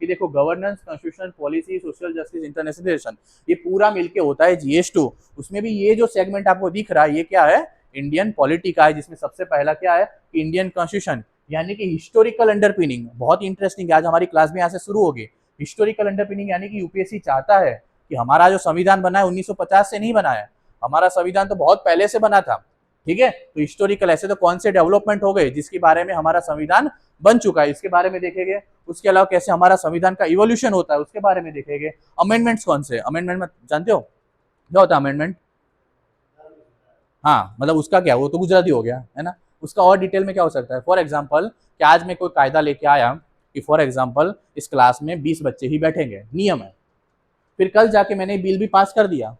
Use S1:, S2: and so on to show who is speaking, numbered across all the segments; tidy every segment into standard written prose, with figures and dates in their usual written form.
S1: कि देखो governance, constitution, policy, social justice, international relation, ये पूरा मिलके होता है GS2। उसमें भी ये जो सेगमेंट आपको दिख रहा है ये क्या है, इंडियन पॉलिटी का है, जिसमें सबसे पहला क्या है, इंडियन कॉन्स्टिट्यूशन, यानी कि हिस्टोरिकल अंडरपिनिंग। बहुत इंटरेस्टिंग है, आज हमारी क्लास भी यहाँ से शुरू होगी। हिस्टोरिकल अंडरपिनिंग यानी कि यूपीएससी चाहता है कि हमारा जो संविधान बना है 1950 से नहीं बना है, हमारा संविधान तो बहुत पहले से बना था, ठीक है। तो हिस्टोरिकल ऐसे तो कौन से डेवलपमेंट हो गए जिसके बारे में हमारा संविधान बन चुका है, इसके बारे में देखेंगे। उसके अलावा कैसे हमारा संविधान का इवोल्यूशन होता है उसके बारे में देखेंगे। अमेंडमेंट्स कौन से, अमेंडमेंट में जानते हो क्या होता है अमेंडमेंट? हाँ, मतलब उसका क्या, वो तो गुजराती हो गया है ना। उसका और डिटेल में क्या हो सकता है, फॉर एग्जाम्पल कि आज मैं कोई कायदा लेके आया कि फॉर एग्जाम्पल इस क्लास में 20 बच्चे ही बैठेंगे, नियम है। फिर कल जाके मैंने बिल भी पास कर दिया,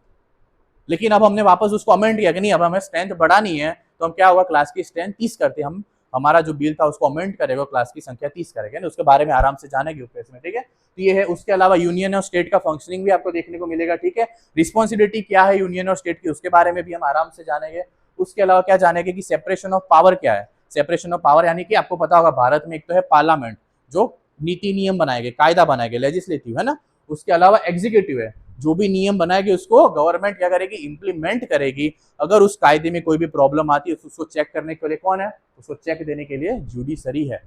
S1: लेकिन अब हमने वापस उसको अमेंड किया कि नहीं अब हमें स्ट्रेंथ बढ़ानी है, तो हम क्या हुआ, क्लास की स्ट्रेंथ 30 करते हम, हमारा जो बिल था उसको अमेंड करेगा, क्लास की संख्या 30 करेगा, उसके बारे में आराम से जानेंगे यूपीएससी में, ठीक है। तो ये है। उसके अलावा यूनियन और स्टेट का फंक्शनिंग भी आपको देखने को मिलेगा, ठीक है। रिस्पॉन्सिबिलिटी क्या है यूनियन और स्टेट की, उसके बारे में भी हम आराम से जानेंगे। उसके अलावा क्या जानेंगे कि सेपरेशन ऑफ पावर क्या है। सेपरेशन ऑफ पावर यानी कि आपको पता होगा भारत में एक तो है पार्लियामेंट जो नीति नियम बनाएंगे, कायदा बनाएंगे, लेजिस्लेटिव है ना। उसके अलावा एग्जीक्यूटिव है, जो भी नियम बनाएगी उसको गवर्नमेंट क्या करेगी, इंप्लीमेंट करेगी। अगर उस कायदे में कोई भी प्रॉब्लम आती है उसको चेक करने के लिए कौन है, उसको चेक देने के लिए जुडिशरी है।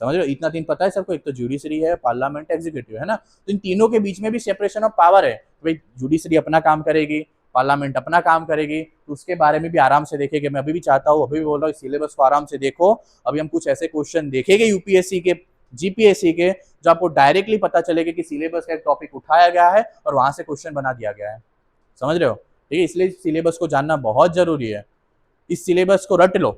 S1: समझ रहे हो, इतना तीन पता है सबको, एक तो जुडिशरी है, पार्लियामेंट, एग्जीक्यूटिव है ना। तो इन तीनों के बीच में भी सेपरेशन ऑफ पावर है, भाई जुडिशरी अपना काम करेगी, पार्लियामेंट अपना काम करेगी, तो उसके बारे में भी आराम से देखेंगे। मैं अभी भी चाहता हूँ, अभी भी बोल रहा हूँ, सिलेबस को आराम से देखो। अभी हम कुछ ऐसे क्वेश्चन देखेंगे यूपीएससी के, जीपीएससी के, जो आपको डायरेक्टली पता चलेगा कि सिलेबस का एक टॉपिक उठाया गया है और वहां से क्वेश्चन बना दिया गया है। समझ रहे हो, ठीक है। इसलिए सिलेबस को जानना बहुत जरूरी है। इस सिलेबस को रट लो,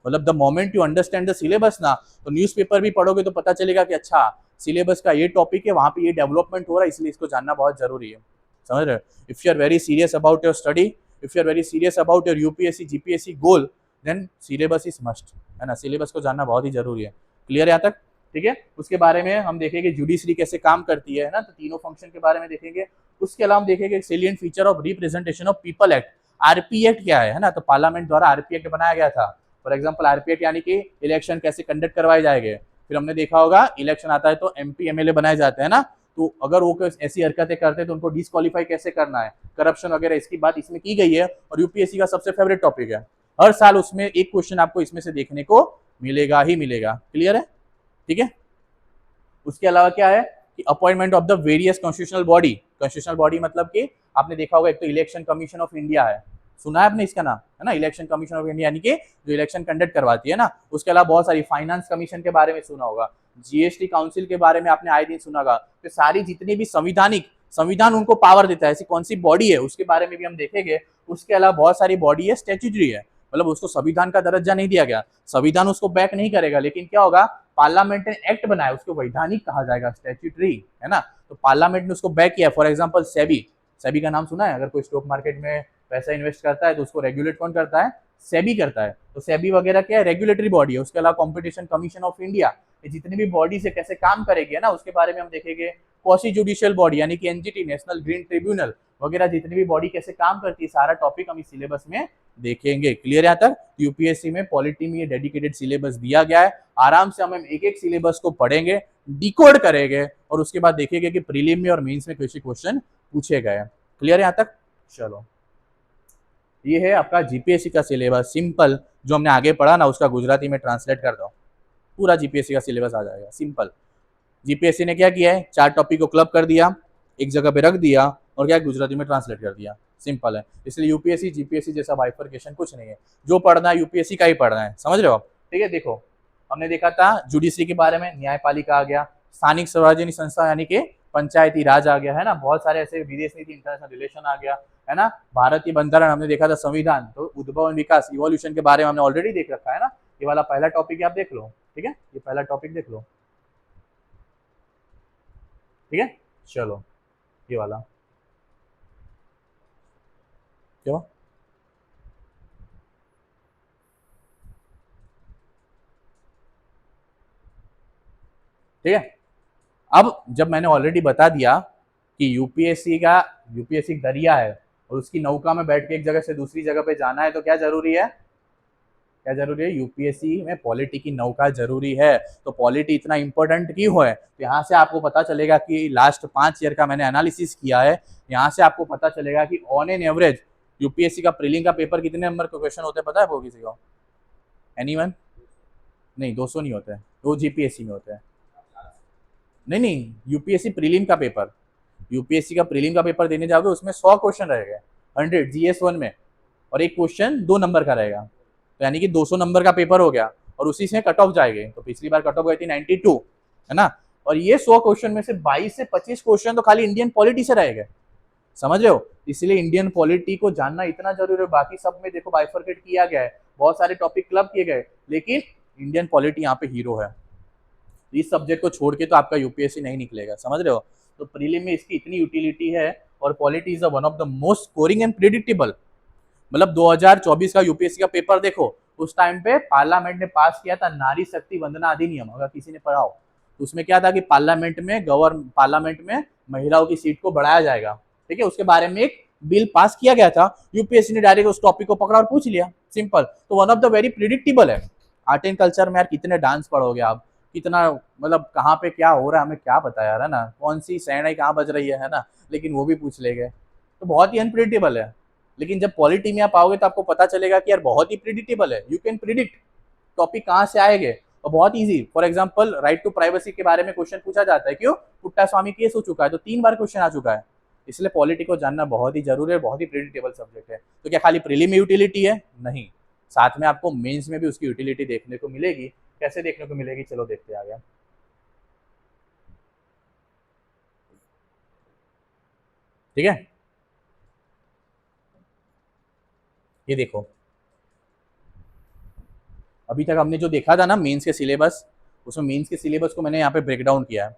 S1: मतलब the moment you understand the syllabus ना, तो न्यूज़पेपर भी पढ़ोगे तो पता चलेगा कि अच्छा सिलेबस का ये टॉपिक है, वहां पे ये डेवलपमेंट हो रहा है, इसलिए इसको जानना बहुत जरूरी है। समझ रहे हो, if you are very serious about your study, if you are very serious about your UPSC GPSC goal, then syllabus is must, है ना। सिलेबस को जानना बहुत ही जरूरी है। क्लियर है यहाँ तक, ठीक है। उसके बारे में हम देखेंगे जुडिशरी कैसे काम करती है ना, तो तीनों फंक्शन के बारे में देखेंगे। उसके अलावा हम देखेंगे salient feature of representation of people act, RP act क्या है ना। तो पार्लियामेंट द्वारा आरपी एक्ट बनाया गया था। फॉर एग्जाम्पल आरपी एक्ट यानी कि इलेक्शन कैसे कंडक्ट करवाए जाएंगे। फिर हमने देखा होगा इलेक्शन आता है तो एमपी एमएलए बनाए जाते हैं ना, तो अगर वो ऐसी हरकतें करते हैं तो उनको डिस्क्वालीफाई कैसे करना है, करप्शन वगैरह, इसकी बात इसमें की गई है। और यूपीएससी का सबसे फेवरेट टॉपिक है, हर साल उसमें एक क्वेश्चन आपको इसमें से देखने को मिलेगा ही मिलेगा। क्लियर है, ठीक है। उसके अलावा क्या है कि appointment of the various constitutional body, constitutional body मतलब कि आपने देखा होगा एक तो इलेक्शन कमीशन ऑफ इंडिया है, सुना है आपने इसका नाम, है ना। इलेक्शन कमीशन ऑफ इंडिया यानी कि जो इलेक्शन कंडक्ट करवाती है ना। उसके अलावा बहुत सारी फाइनेंस कमीशन के बारे में सुना होगा, जीएसटी काउंसिल के बारे में आपने आए दिन सुना होगा। तो सारी जितनी भी संविधानिक, संविधान उनको पावर देता है, ऐसी कौन सी बॉडी है उसके बारे में भी हम देखेंगे। उसके अलावा बहुत सारी बॉडी है स्टैट्यूटरी है, मतलब उसको संविधान का दर्जा नहीं दिया गया, संविधान उसको बैक नहीं करेगा, लेकिन क्या होगा, पार्लियामेंट ने एक्ट बनाया उसको वैधानिक कहा जाएगा, स्टैट्यूटरी, है ना। तो पार्लियामेंट ने उसको बैक किया। फॉर एग्जांपल सेबी, सेबी का नाम सुना है, अगर कोई स्टॉक मार्केट में पैसा इन्वेस्ट करता है तो उसको रेगुलेट कौन करता है, सेबी करता है। तो सेबी वगैरह क्या है, रेगुलेटरी बॉडी है। उसके अलावा कॉम्पिटिशन कमीशन ऑफ इंडिया, ये जितनी भी बॉडी से कैसे काम करेगी, है ना, उसके बारे में हम देखेंगे। क्वासी जुडिशियल बॉडी यानी कि एनजीटी, नेशनल ग्रीन ट्रिब्यूनल वगैरह, जितनी भी बॉडी कैसे काम करती है, सारा टॉपिक हम इस सिलेबस में देखेंगे। क्लियर यहाँ तक, यूपीएससी में पॉलिटी में ये डेडिकेटेड सिलेबस दिया गया है। आराम से हम एक एक सिलेबस को पढ़ेंगे, डिकोड करेंगे और उसके बाद देखेंगे कि प्रीलिम में और मेंस में कैसे क्वेश्चन पूछे गए। क्लियर है यहाँ तक, चलो। ये है आपका जीपीएससी का सिलेबस, सिंपल, जो हमने आगे पढ़ा ना उसका गुजराती में ट्रांसलेट कर दो, पूरा जीपीएससी का सिलेबस आ जाएगा, सिंपल। जीपीएससी ने क्या किया है, 4 टॉपिक को क्लब कर दिया, एक जगह पे रख दिया और क्या गुजराती में ट्रांसलेट कर दिया, सिंपल है। इसलिए यूपीएससी जीपीएससी जैसा बाइफरकेशन कुछ नहीं है, जो पढ़ना है यूपीएससी का ही पढ़ना है, समझ रहे हो आप, ठीक है। देखो हमने देखा था जुडिशरी के बारे में, न्यायपालिका आ गया, स्थानिक स्वराज्य संस्था यानी कि पंचायती राज आ गया, है ना। बहुत सारे ऐसे विदेश नीति, इंटरनेशनल रिलेशन आ गया, है ना। भारतीय बंधारण हमने देखा था, संविधान, तो उद्भव और विकास, इवोल्यूशन के बारे में हमने ऑलरेडी देख रखा है ना। ये वाला पहला टॉपिक आप देख लो, ठीक है, ये पहला टॉपिक देख लो, ठीक है। चलो ये वाला क्यों, ठीक है। अब जब मैंने ऑलरेडी बता दिया कि यूपीएससी दरिया है और उसकी नौका में बैठ के एक जगह से दूसरी जगह पे जाना है, तो क्या जरूरी है, क्या जरूरी है? यूपीएससी में पॉलिटी की नौका जरूरी है। तो पॉलिटी इतना इंपॉर्टेंट क्यों है? तो यहाँ से आपको पता चलेगा कि लास्ट 5 ईयर का मैंने एनालिसिस किया है, यहाँ से आपको पता चलेगा कि ऑन एन एवरेज यूपीएससी का प्रीलिम का पेपर कितने नंबर के क्वेश्चन होते हैं पता है आपको किसी को? एनीवन? नहीं, 200 नहीं होते हैं, वो जीपीएससी में होते हैं। नहीं नहीं, यूपीएससी प्रीलिम का पेपर, यूपीएससी का प्रीलिम का पेपर देने जाओगे उसमें 100 क्वेश्चन रहेगा, 100 जीएस 1 में, और एक क्वेश्चन 2 नंबर का रहेगा, तो यानी कि 200 नंबर का पेपर हो गया, और उसी से कट ऑफ जाएंगे। तो पिछली बार कट ऑफ गई थी 92, है ना? और ये 100 क्वेश्चन में से 22 से 25 क्वेश्चन तो खाली इंडियन पॉलिटी से रहेगा, समझ रहे हो? इसलिए इंडियन पॉलिटी को जानना इतना जरूरी है। बाकी सब में देखो बाइफरकेट किया गया है, बहुत सारे टॉपिक क्लब किए गए, लेकिन इंडियन पॉलिटी यहाँ पे हीरो है। इस सब्जेक्ट को छोड़ के तो आपका यूपीएससी नहीं निकलेगा, समझ रहे हो? तो प्रीलिम में इसकी इतनी यूटिलिटी है, और polity is one of the most scoring and predictable. मतलब 2024 का यूपीएससी का पेपर देखो, उस टाइम पे पार्लियामेंट ने पास किया था नारी शक्ति वंदना अधिनियम, अगर किसी ने पढ़ा हो तो उसमें क्या था कि पार्लियामेंट में महिलाओं की सीट को बढ़ाया जाएगा, ठीक है? उसके बारे में एक बिल पास किया गया था, यूपीएससी ने डायरेक्ट उस टॉपिक को पकड़ा और पूछ लिया, सिंपल। तो one of the very predictable है। आर्ट एंड कल्चर में यार कितने डांस पढ़ोगे आप, कितना मतलब कहाँ पे क्या हो रहा है हमें क्या पता यार, है ना? कौन सी शहनाई कहाँ बज रही है ना? लेकिन वो भी पूछ ले गए, तो बहुत ही अनप्रिडिक्टेबल है। लेकिन जब पॉलिटी में आप आओगे तो आपको पता चलेगा कि यार बहुत ही प्रिडिक्टेबल है, यू कैन प्रिडिक्ट टॉपिक कहाँ से आएंगे, और बहुत easy. For example right to privacy के बारे में क्वेश्चन पूछा जाता है, क्यों? पुट्टा स्वामी केस हो चुका है, तो 3 बार क्वेश्चन आ चुका है। इसलिए पॉलिटी को जानना बहुत ही जरूरी है, बहुत ही प्रिडिक्टेबल सब्जेक्ट है। तो क्या खाली प्रीलिम में यूटिलिटी है? नहीं, साथ में आपको मेंस में भी उसकी यूटिलिटी देखने को मिलेगी। कैसे देखने को मिलेगी, चलो देखते आ गया। ठीक है, ये देखो, अभी तक हमने जो देखा था ना मेंस के सिलेबस, उसमें मेंस के सिलेबस को मैंने यहाँ पे ब्रेक डाउन किया है,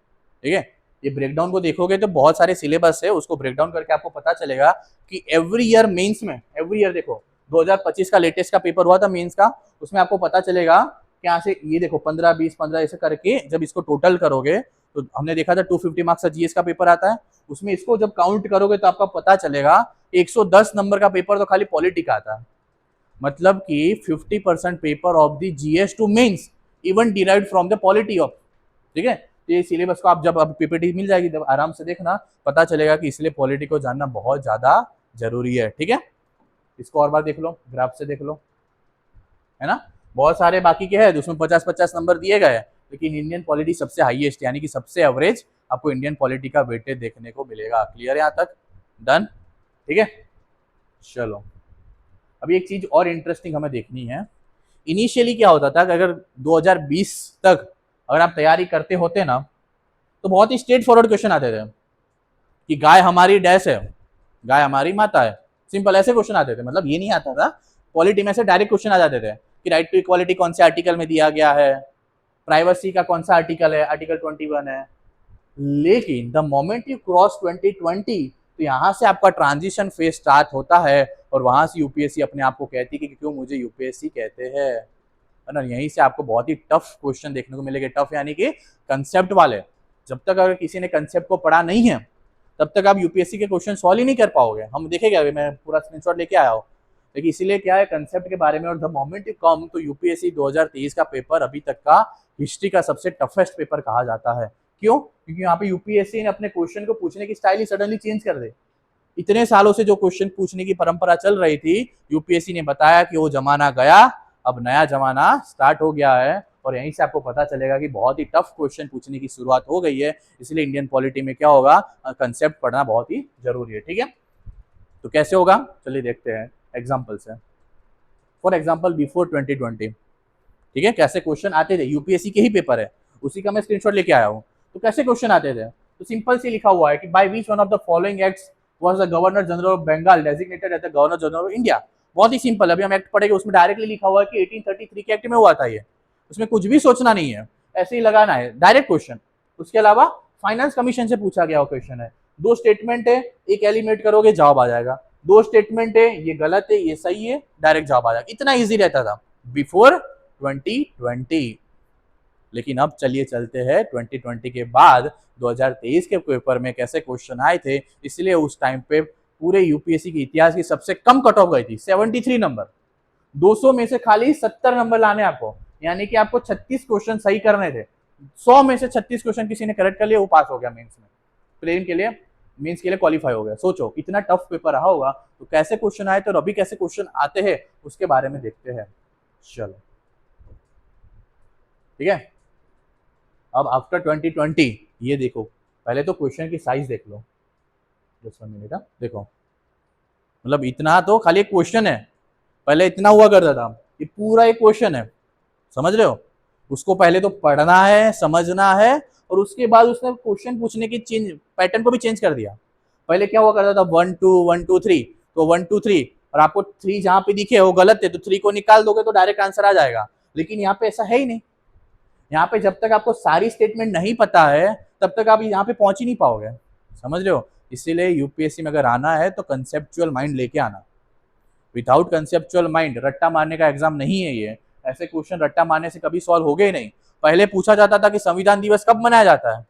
S1: ठीक है? ये ब्रेक डाउन को देखोगे तो बहुत सारे सिलेबस है, उसको ब्रेक डाउन करके आपको पता चलेगा कि एवरी ईयर मेंस में, एवरी ईयर देखो 2025 का लेटेस्ट का पेपर हुआ था मेंस का, उसमें आपको पता चलेगा कि यहाँ से ये देखो 15 20 15 ऐसे करके जब इसको टोटल करोगे तो हमने देखा था 250 मार्क्स का जीएस का पेपर आता है, उसमें इसको जब काउंट करोगे तो आपका पता चलेगा 110 नंबर का पेपर तो खाली पॉलिटी का आता है। मतलब कि 50% paper of the GS two mains even derived from the polity of, ठीक है? तो ये सिलेबस को आप जब अब पीपीटी मिल जाएगी तब आराम से देखना, पता चलेगा कि इसलिए पॉलिटी को जानना बहुत ज्यादा जरूरी है, ठीक है? इसको और बार देख लो, ग्राफ से देख लो, है ना? बहुत सारे बाकी के हैं उसमें 50-50 नंबर दिए गए हैं, लेकिन इंडियन पॉलिटी सबसे हाईएस्ट यानी कि सबसे एवरेज आपको इंडियन पॉलिटी का वेटेज देखने को मिलेगा। क्लियर है यहाँ तक? डन, ठीक है? चलो, अभी एक चीज और इंटरेस्टिंग हमें देखनी है। इनिशियली क्या होता था कि अगर 2020 तक अगर आप तैयारी करते होते ना तो बहुत ही स्ट्रेट फॉरवर्ड क्वेश्चन आते थे कि गाय हमारी डैश है, गाय हमारी माता है, सिंपल ऐसे क्वेश्चन आते थे। मतलब ये नहीं आता था पॉलिटी में से डायरेक्ट क्वेश्चन आ जाते थे कि राइट टू इक्वालिटी कौन से आर्टिकल में दिया गया है, प्राइवेसी का कौन सा आर्टिकल है, आर्टिकल 21 है। लेकिन द मोमेंट यू क्रॉस 2020 तो यहाँ से आपका ट्रांजिशन फेज स्टार्ट होता है, और वहां से यूपीएससी अपने आप को कहती है कि क्यों मुझे यूपीएससी कहते हैं, है ना? यहीं से आपको बहुत ही टफ क्वेश्चन देखने को मिलेगा। टफ यानी कि कंसेप्ट वाले। जब तक अगर किसी ने कंसेप्ट को पढ़ा नहीं है तब तक आप यूपीएससी के क्वेश्चन सॉल्व ही नहीं कर पाओगे। हम देखेंगे, अभी मैं पूरा स्क्रीनशॉट लेके आया हूँ, लेकिन इसीलिए क्या है कंसेप्ट के बारे में। और द मोमेंट यू कम तो यूपीएससी 2023 का पेपर अभी तक का हिस्ट्री का सबसे टफेस्ट पेपर कहा जाता है। क्यों? क्योंकि यहाँ पे यूपीएससी ने अपने क्वेश्चन को पूछने की स्टाइल ही सडनली चेंज कर दी। इतने सालों से जो क्वेश्चन पूछने की परंपरा चल रही थी, यूपीएससी ने बताया कि वो जमाना गया, अब नया जमाना स्टार्ट हो गया है। और यहीं से आपको पता चलेगा कि बहुत ही टफ क्वेश्चन पूछने की शुरुआत हो गई है। इसलिए इंडियन पॉलिटी में क्या होगा, कंसेप्ट पढ़ना बहुत ही जरूरी है, ठीक है? तो कैसे होगा, चलिए देखते हैं एग्जाम्पल से। फॉर एग्जाम्पल बिफोर 2020, ठीक है, कैसे क्वेश्चन आते थे, यूपीएससी के ही पेपर है, उसी का मैं स्क्रीनशॉट लेके आया हूँ। तो कैसे क्वेश्चन आते थे, तो सिंपल से लिखा हुआ है कि by which one of the following acts was the governor general of Bengal designated as the governor general of India. बहुत ही सिंपल, अभी हम एक्ट पढ़ेंगे उसमें डायरेक्टली लिखा हुआ है कि 1833 के एक्ट में हुआ था ये, उसमें कुछ भी सोचना नहीं है, ऐसे ही लगाना है डायरेक्ट क्वेश्चन। उसके अलावा फाइनेंस कमीशन से पूछा गया क्वेश्चन है, 2 स्टेटमेंट है, एक एलिमिनेट करोगे जवाब आ जाएगा, 2 स्टेटमेंट है, ये गलत है ये सही है, डायरेक्ट जवाब आ जाएगा। इतना इजी रहता था बिफोर 2020। लेकिन अब चलिए चलते हैं 2020 के बाद 2023 के पेपर में कैसे क्वेश्चन आए थे। इसलिए उस टाइम पे पूरे यूपीएससी के इतिहास की सबसे कम कट ऑफ गई थी 73 नंबर। 200 में से खाली 70 नंबर लाने आपको, यानी कि आपको 36 क्वेश्चन सही करने थे। 100 में से 36 क्वेश्चन किसी ने करेक्ट कर लिया, वो पास हो गया मेंस में, प्लेन के लिए, मेंस के लिए क्वालिफाई हो गया। सोचो इतना टफ पेपर रहा होगा, तो कैसे क्वेश्चन आए थे और अभी कैसे क्वेश्चन आते हैं उसके बारे में देखते हैं। चलो ठीक है। अब आफ्टर 2020 ये देखो, पहले तो क्वेश्चन की साइज देख लो, जस्ट 1 मिनट। देखो मतलब इतना तो खाली एक क्वेश्चन है, पहले इतना हुआ करता था, ये पूरा एक क्वेश्चन है, समझ रहे हो। उसको पहले तो पढ़ना है, समझना है, और उसके बाद उसने क्वेश्चन पूछने की चेंज पैटर्न को भी चेंज कर दिया। पहले क्या हुआ करता था, 1 2 1 2 3, तो 1 2 3 और आपको 3 जहां पे दिखे वो गलत है, तो 3 को निकाल दोगे तो डायरेक्ट आंसर आ जाएगा। लेकिन यहाँ पे ऐसा है ही नहीं, यहाँ पे जब तक आपको सारी स्टेटमेंट नहीं पता है तब तक आप यहाँ पे पहुंच ही नहीं पाओगे, समझ रहे हो। इसीलिए यूपीएससी में अगर आना है तो कंसेप्चुअल माइंड लेके आना। विदाउट कंसेप्चुअल माइंड रट्टा मारने का एग्जाम नहीं है ये। ऐसे क्वेश्चन रट्टा मारने से कभी सॉल्व हो गए नहीं। पहले पूछा जाता था कि संविधान दिवस कब मनाया जाता है,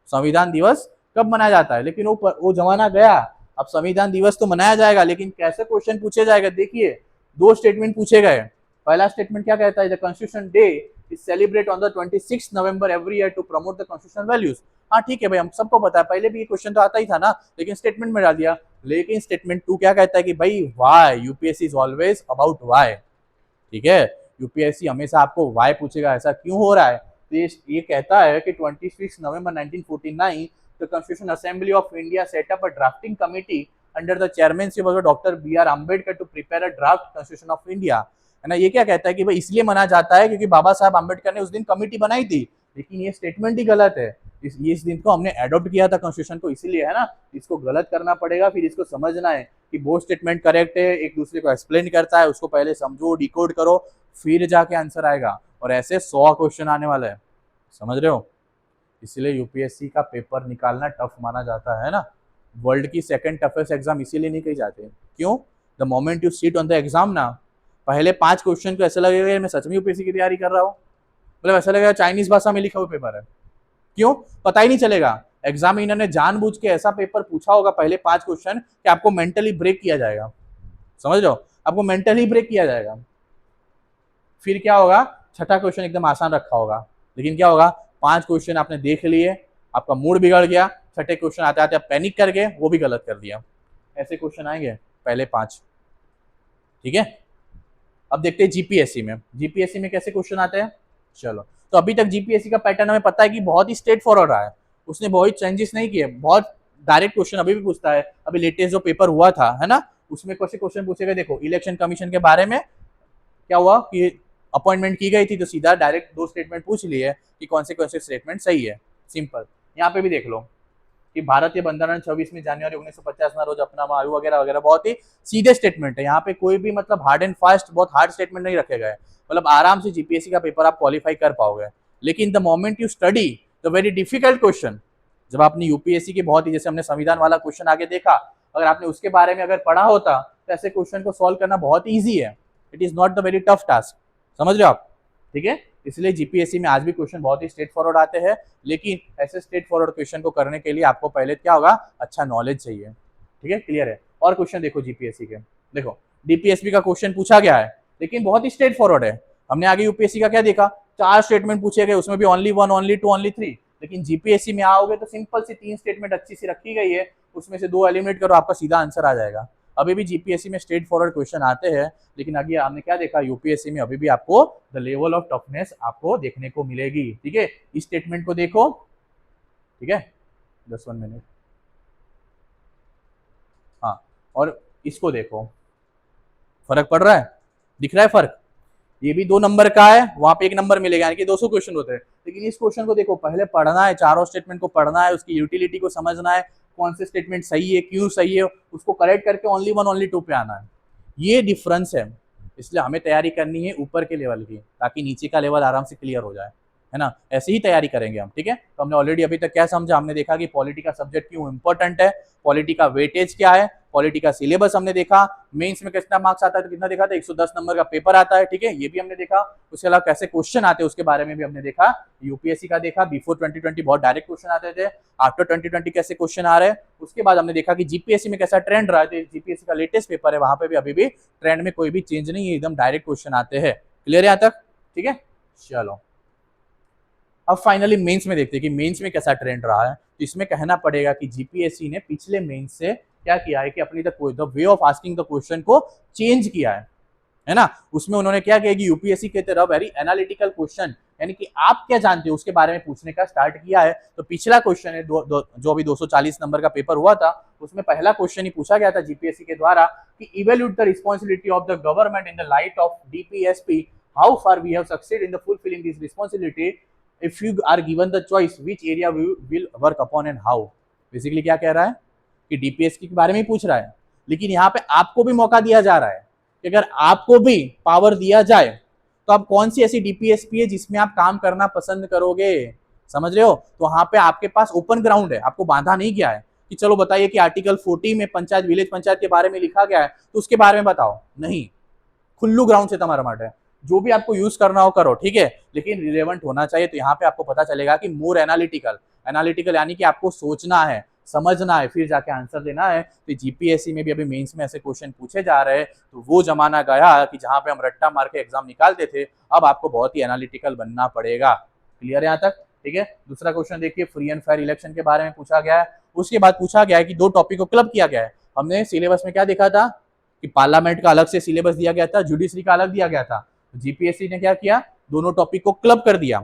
S1: संविधान दिवस कब मनाया जाता है, लेकिन वो जमाना गया। अब संविधान दिवस तो मनाया जाएगा, लेकिन कैसे क्वेश्चन पूछे जाएगा, देखिए 2 स्टेटमेंट पूछे गए। पहला स्टेटमेंट क्या कहता है, the constitution day is celebrate on the 26 November every year to promote the constitutional values. हाँ ठीक है भाई, हम सबको पता है, पहले भी ये क्वेश्चन तो आता ही था ना, लेकिन स्टेटमेंट में डाल दिया। लेकिन स्टेटमेंट 2 क्या कहता है कि भाई why, UPSC is always about why, ठीक है। यूपीएससी हमेशा आपको वाई पूछेगा, ऐसा क्यों हो रहा है। तो ये कहता है कि 26 November 1949 the constitution assembly of India set up a drafting committee under the chairmanship of doctor B R. Ambedkar to prepare a draft constitution of India, है ना। ये क्या कहता है कि भाई इसलिए मना जाता है क्योंकि बाबा साहब अम्बेडकर ने उस दिन कमिटी बनाई थी, लेकिन ये स्टेटमेंट ही गलत है। इस दिन को हमने एडॉप्ट किया था कॉन्स्टिट्यूशन को, इसीलिए, है ना। इसको गलत करना पड़ेगा, फिर इसको समझना है कि वो स्टेटमेंट करेक्ट है, एक दूसरे को एक्सप्लेन करता है, उसको पहले समझो, डिकोड करो, फिर जाके आंसर आएगा। और ऐसे 100 क्वेश्चन आने वाले हैं, समझ रहे हो। इसलिए यूपीएससी का पेपर निकालना टफ माना जाता है ना। वर्ल्ड की सेकंड टफेस्ट एग्जाम इसीलिए नहीं कही जाते, क्यों, the moment you seat on the exam ना, पहले 5 क्वेश्चन को ऐसा लगेगा मैं सच में यूपीएससी की तैयारी कर रहा हूँ, मतलब ऐसा लगेगा चाइनीज भाषा में लिखा हुआ पेपर है। क्यों, पता ही नहीं चलेगा। एग्जामिनर ने जानबूझ के ऐसा पेपर पूछा होगा पहले 5 क्वेश्चन कि आपको मेंटली ब्रेक किया जाएगा, समझ रहे हो, आपको मेंटली ब्रेक किया जाएगा। फिर क्या होगा, छठा क्वेश्चन एकदम आसान रखा होगा, लेकिन क्या होगा, 5 क्वेश्चन आपने देख लिए, आपका मूड बिगड़ गया, छठे क्वेश्चन आते आते आप पैनिक कर गए, वो भी गलत कर दिया। ऐसे क्वेश्चन आएंगे पहले 5, ठीक है। अब देखते हैं जीपीएससी में, जीपीएससी में कैसे क्वेश्चन आते हैं। चलो, तो अभी तक जीपीएससी का पैटर्न हमें पता है कि बहुत ही स्ट्रेट फॉरवर्ड रहा है, उसने बहुत चेंजेस नहीं किए, बहुत डायरेक्ट क्वेश्चन अभी भी पूछता है। अभी लेटेस्ट जो पेपर हुआ था, है ना, उसमें कैसे क्वेश्चन पूछेगा, देखो इलेक्शन कमीशन के बारे में क्या हुआ कि अपॉइंटमेंट की गई थी, तो सीधा डायरेक्ट 2 स्टेटमेंट पूछ लिए कि कौन से स्टेटमेंट सही है, सिंपल। यहाँ पे भी देख लो कि भारतीय बंधारण 26 जनवरी 1950 ना रोज अपना आयु वगैरह वगैरह, बहुत ही सीधे स्टेटमेंट है। यहाँ पे कोई भी मतलब हार्ड एंड फास्ट बहुत हार्ड स्टेटमेंट नहीं रखे गए, मतलब आराम से जीपीएससी का पेपर आप क्वालिफाई कर पाओगे। लेकिन the moment you study the very difficult question, जब आपने यूपीएससी के बहुत ही, जैसे हमने संविधान वाला क्वेश्चन आगे देखा, अगर आपने उसके बारे में अगर पढ़ा होता तो ऐसे क्वेश्चन को सॉल्व करना बहुत ईजी है। It is not the very tough task, समझ रहे हो आप, ठीक है। इसलिए जीपीएससी में आज भी क्वेश्चन बहुत ही स्ट्रेट फॉरवर्ड आते हैं, लेकिन ऐसे स्ट्रेट फॉरवर्ड क्वेश्चन को करने के लिए आपको पहले क्या होगा, अच्छा नॉलेज चाहिए, ठीक है, क्लियर है। और क्वेश्चन देखो जीपीएससी के, देखो डीपीएसपी का क्वेश्चन पूछा गया है, लेकिन बहुत ही स्ट्रेट फॉरवर्ड है। हमने आगे यूपीएससी का क्या देखा, 4 स्टेटमेंट पूछे गए, उसमें भी ओनली 1, ओनली 2, ओनली 3। लेकिन जीपीएससी में आओगे तो सिंपल सी 3 स्टेटमेंट अच्छी सी रखी गई है, उसमें से 2 एलिमिनेट करो, आपका सीधा आंसर आ जाएगा। अभी भी जीपीएससी में स्ट्रेट फॉरवर्ड क्वेश्चन आते हैं, लेकिन आगे आपने क्या देखा, यूपीएससी में अभी भी आपको द लेवल ऑफ टफनेस आपको देखने को मिलेगी, ठीक है। इस स्टेटमेंट को देखो, ठीक है, 1 मिनट, हाँ, और इसको देखो, फर्क पड़ रहा है, दिख रहा है फर्क। ये भी 2 नंबर का है, वहां पे 1 नंबर मिलेगा, यानी कि 200 क्वेश्चन होते हैं। लेकिन इस क्वेश्चन को देखो, पहले पढ़ना है, चारों स्टेटमेंट को पढ़ना है, उसकी यूटिलिटी को समझना है, कौन से स्टेटमेंट सही है, क्यों सही है, उसको करेक्ट करके ओनली 1, ओनली 2 पे आना है। ये डिफरेंस है। इसलिए हमें तैयारी करनी है ऊपर के लेवल की, ताकि नीचे का लेवल आराम से क्लियर हो जाए, है ना। ऐसे ही तैयारी करेंगे हम, ठीक है। तो हमने ऑलरेडी अभी तक क्या समझा, हमने देखा कि पॉलिटी का सब्जेक्ट क्यों इंपॉर्टेंट है, पॉलिटी का वेटेज क्या है, पॉलिटी का सिलेबस हमने देखा, मेंस में कितना मार्क्स आता है तो कितना देखा था, 110 नंबर का पेपर आता है, ठीक है, ये भी हमने देखा। उसके अलावा कैसे क्वेश्चन आते हैं उसके बारे में भी हमने देखा, यूपीएससी का देखा, बिफोर 2020 बहुत डायरेक्ट क्वेश्चन आते थे, आफ्टर 2020 कैसे क्वेश्चन आ रहे हैं। उसके बाद हमने देखा कि जीपीएससी में कैसा ट्रेंड रहा है, जीपीएससी का लेटेस्ट पेपर है, वहां पे भी अभी भी ट्रेंड में कोई भी चेंज नहीं है, एकदम डायरेक्ट क्वेश्चन आते हैं। क्लियर है यहाँ तक, ठीक है। चलो अब फाइनली मेंस में देखते हैं कि मेंस में कैसा ट्रेंड रहा है। तो इसमें कहना पड़ेगा कि जीपीएससी ने पिछले मेंस से क्या किया है कि अपनी the way of asking the question को चेंज किया है ना। उसमें उन्होंने क्या किया कि यूपीएससी की तरह वेरी एनालिटिकल क्वेश्चन, यानी कि आप क्या जानते हो उसके बारे में पूछने का स्टार्ट किया है। तो पिछला क्वेश्चन है जो अभी 240 नंबर का पेपर हुआ था, उसमें पहला क्वेश्चन ही पूछा गया था जीपीएससी के द्वारा कि evaluate the responsibility of the government in the light of DPSP, how far we have succeed in the fulfilling this responsibility, if you are given the choice which area we will work upon and how। Basically क्या कह रहा है कि DPSC के बारे में ही पूछ रहा है, लेकिन यहाँ पे आपको भी मौका दिया जा रहा है कि अगर आपको भी पावर दिया जाए तो आप कौन सी ऐसी डीपीएसपी है जिसमें आप काम करना पसंद करोगे। समझ रहे हो, तो वहां पे आपके पास ओपन ग्राउंड है, आपको बांधा नहीं गया है कि चलो बताइए कि आर्टिकल 40 में पंचायत विलेज पंचायत के बारे में लिखा गया है तो उसके बारे में बताओ, नहीं, खुल्लू ग्राउंड से तुम्हारा मट है, जो भी आपको यूज करना हो करो, ठीक है, लेकिन रिलेवेंट होना चाहिए। तो यहाँ पे आपको पता चलेगा कि मोर एनालिटिकल यानी कि आपको सोचना है, समझना है, फिर जाके आंसर देना है। तो जीपीएससी में भी अभी मेंस में ऐसे क्वेश्चन पूछे जा रहे हैं, तो वो जमाना गया कि जहाँ पे हम रट्टा मार के एग्जाम निकालते थे, अब आपको बहुत ही एनालिटिकल बनना पड़ेगा। क्लियर है यहाँ तक, ठीक है। दूसरा क्वेश्चन देखिए, फ्री एंड फेयर इलेक्शन के बारे में पूछा गया है। उसके बाद पूछा गया है कि दो टॉपिक को क्लब किया गया है। हमने सिलेबस में क्या देखा था कि पार्लियामेंट का अलग से सिलेबस दिया गया था, जुडिशरी का अलग दिया गया था। जीपीएससी ने क्या किया, दोनों टॉपिक को क्लब कर दिया।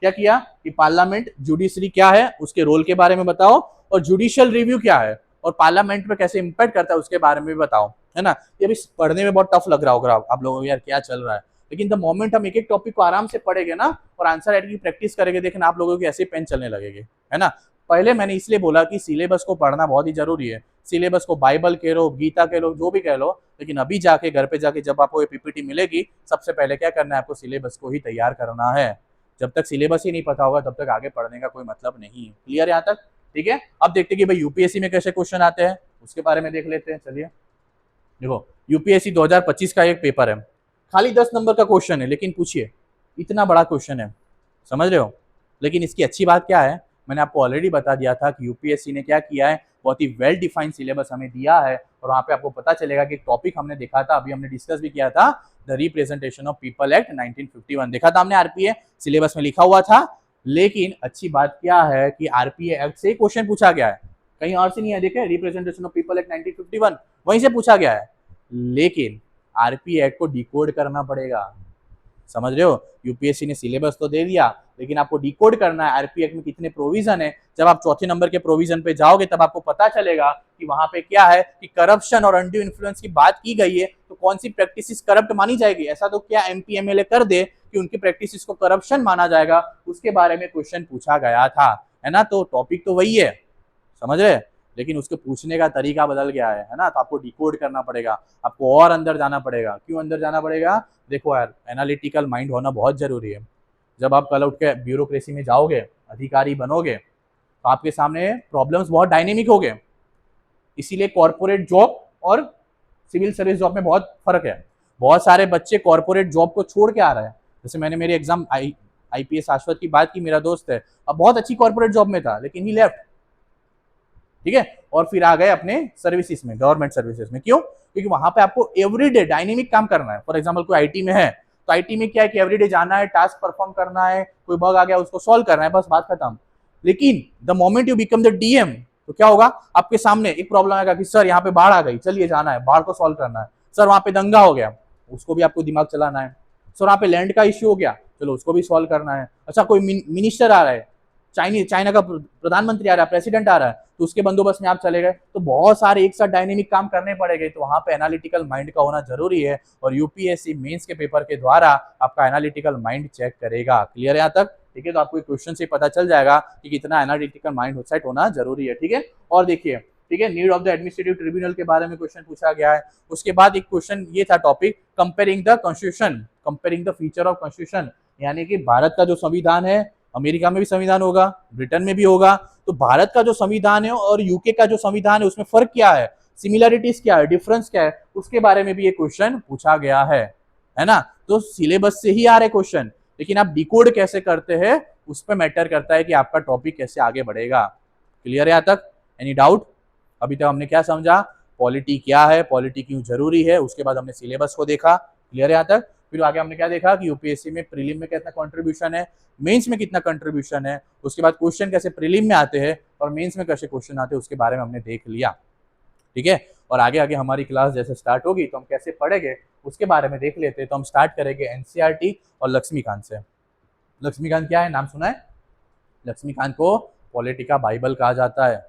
S1: क्या किया कि पार्लियामेंट जुडिशरी क्या है उसके रोल के बारे में बताओ, और जुडिशियल रिव्यू क्या है और पार्लियामेंट पे कैसे इंपैक्ट करता है उसके बारे में भी बताओ, है ना। ये भी पढ़ने में बहुत टफ लग रहा होगा आप लोगों को, यार क्या चल रहा है, लेकिन द मोमेंट हम एक एक टॉपिक को आराम से पढ़ेंगे ना और आंसर राइटिंग की प्रैक्टिस करेंगे, देखना आप लोगों की ऐसे पेन चलने लगेगी, है ना। पहले मैंने इसलिए बोला कि सिलेबस को पढ़ना बहुत ही जरूरी है। सिलेबस को बाइबल कह लो, गीता कह लो, जो भी कह लो, लेकिन अभी जाके घर पे जाके जब आपको ये पीपीटी मिलेगी, सबसे पहले क्या करना है, आपको सिलेबस को ही तैयार करना है। जब तक सिलेबस ही नहीं पता होगा तब तक आगे पढ़ने का कोई मतलब नहीं है। क्लियर है यहाँ तक, ठीक है। अब देखते हैं कि भाई यूपीएससी में कैसे क्वेश्चन आते हैं, उसके बारे में देख लेते हैं। चलिए देखो, यूपीएससी 2025 का एक पेपर है, खाली 10 नंबर का क्वेश्चन है, लेकिन पूछिए इतना बड़ा क्वेश्चन है, समझ रहे हो। लेकिन इसकी अच्छी बात क्या है, मैंने आपको ऑलरेडी बता दिया था कि यूपीएससी ने क्या किया है, बहुत ही वेल डिफाइंड सिलेबस हमें दिया है, और वहाँ पे आपको पता चलेगा कि टॉपिक हमने देखा था, अभी हमने डिस्कस भी किया था, the representation of people act 1951 देखा था हमने, आरपीए सिलेबस में लिखा हुआ था। लेकिन अच्छी बात क्या है कि आरपीए एक्ट से क्वेश्चन पूछा गया है, कहीं और से नहीं है। देखे, रिप्रेजेंटेशन ऑफ पीपल एक्ट 1951 वहीं से पूछा गया है, लेकिन आरपीए एक्ट को डिकोड करना पड़ेगा। समझ रहे हो, यूपीएससी ने सिलेबस तो दे दिया, लेकिन आपको डिकोड करना है आरपीए एक्ट में कितने प्रोविजन है। जब आप चौथे नंबर के प्रोविजन पे जाओगे तब आपको पता चलेगा कि वहां पे क्या है कि करप्शन और अनड्यू इन्फ्लुएंस की बात की गई है, तो कौन सी प्रैक्टिस करप्ट मानी जाएगी। ऐसा तो क्या एमपी एमएलए कर दे कि उनकी प्रैक्टिस को करप्शन माना जाएगा, उसके बारे में क्वेश्चन पूछा गया था, है ना। तो टॉपिक तो वही है, समझ रहे, लेकिन उसके पूछने का तरीका बदल गया है ना। तो आपको डिकोड करना पड़ेगा, आपको और अंदर जाना पड़ेगा। क्यों अंदर जाना पड़ेगा, देखो यार, एनालिटिकल माइंड होना बहुत जरूरी है। जब आप कल उठ के ब्यूरोक्रेसी में जाओगे, अधिकारी बनोगे, तो आपके सामने प्रॉब्लम्स बहुत डायनेमिक हो गए। इसीलिए कॉर्पोरेट जॉब और सिविल सर्विस जॉब में बहुत फर्क है। बहुत सारे बच्चे कॉर्पोरेट जॉब को छोड़ के आ रहे हैं। जैसे मैंने मेरी एग्जाम आईपीएस शाश्वत की बात की, मेरा दोस्त है, अब बहुत अच्छी कॉर्पोरेट जॉब में था, लेकिन ही लेफ्ट, ठीक है, और फिर आ गए अपने सर्विसेज में, गवर्नमेंट सर्विसेज में। क्यों, क्योंकि वहां पे आपको एवरीडे डायनेमिक काम करना है। फॉर एग्जांपल कोई आईटी में है, तो आईटी में क्या है कि एवरीडे जाना है, टास्क परफॉर्म करना है, कोई बग आ गया उसको सॉल्व करना है, बस बात खत्म। लेकिन the moment you become the DM, तो क्या होगा, आपके सामने एक प्रॉब्लम आएगा कि सर यहाँ पे बाढ़ आ गई, चलिए जाना है, बाढ़ को सॉल्व करना है। सर वहां पे दंगा हो गया, उसको भी आपको दिमाग चलाना है। सर वहां पे लैंड का इश्यू हो गया, चलो उसको भी सॉल्व करना है। अच्छा कोई मिनिस्टर आ रहा है, चाइना का प्रधानमंत्री आ रहा है, प्रेसिडेंट आ रहा है, तो उसके बंदोबस्त में आप चले गए। तो बहुत सारे एक साथ डायनेमिक काम करने पड़ेंगे, तो वहां पे एनालिटिकल माइंड का होना जरूरी है। और यूपीएससी मेंस के पेपर के द्वारा आपका एनालिटिकल माइंड चेक करेगा। क्लियर है यहाँ तक, ठीक है। तो आपको क्वेश्चन से पता चल जाएगा कि कितना एनालिटिकल माइंड सेट होना जरूरी है, ठीक है। और देखिए, ठीक है, need of the administrative tribunal के बारे में क्वेश्चन पूछा गया है। उसके बाद एक क्वेश्चन ये था topic, comparing the constitution, comparing the feature of constitution, यानी कि भारत का जो संविधान है, अमेरिका में भी संविधान होगा, ब्रिटेन में भी होगा, तो भारत का जो संविधान है और यूके का जो संविधान है उसमें फर्क क्या है। सिमिलरिटीज क्या है, डिफरेंस क्या है, उसके बारे में भी ये क्वेश्चन पूछा गया है ना। तो सिलेबस से ही आ रहे क्वेश्चन, लेकिन आप डिकोड कैसे करते हैं उस पर मैटर करता है कि आपका टॉपिक कैसे आगे बढ़ेगा। क्लियर है यहाँ तक? Any doubt? अभी तक हमने क्या समझा, पॉलिटी क्या है, पॉलिटी क्यों जरूरी है, उसके बाद हमने सिलेबस को देखा। क्लियर है यहाँ तक? फिर आगे हमने क्या देखा कि यूपीएससी में प्रीलिम में कितना कंट्रीब्यूशन है, मेंस में कितना कंट्रीब्यूशन है, उसके बाद क्वेश्चन कैसे प्रीलिम में आते हैं और मेंस में कैसे क्वेश्चन आते हैं उसके बारे में हमने देख लिया। ठीक है, और आगे आगे हमारी क्लास जैसे स्टार्ट होगी तो हम कैसे पढ़ेंगे उसके बारे में देख लेते हैं। तो हम स्टार्ट करेंगे एनसीईआरटी और लक्ष्मीकांत से। लक्ष्मीकांत क्या है, नाम सुना है? लक्ष्मीकांत को पॉलिटी का बाइबल कहा जाता है।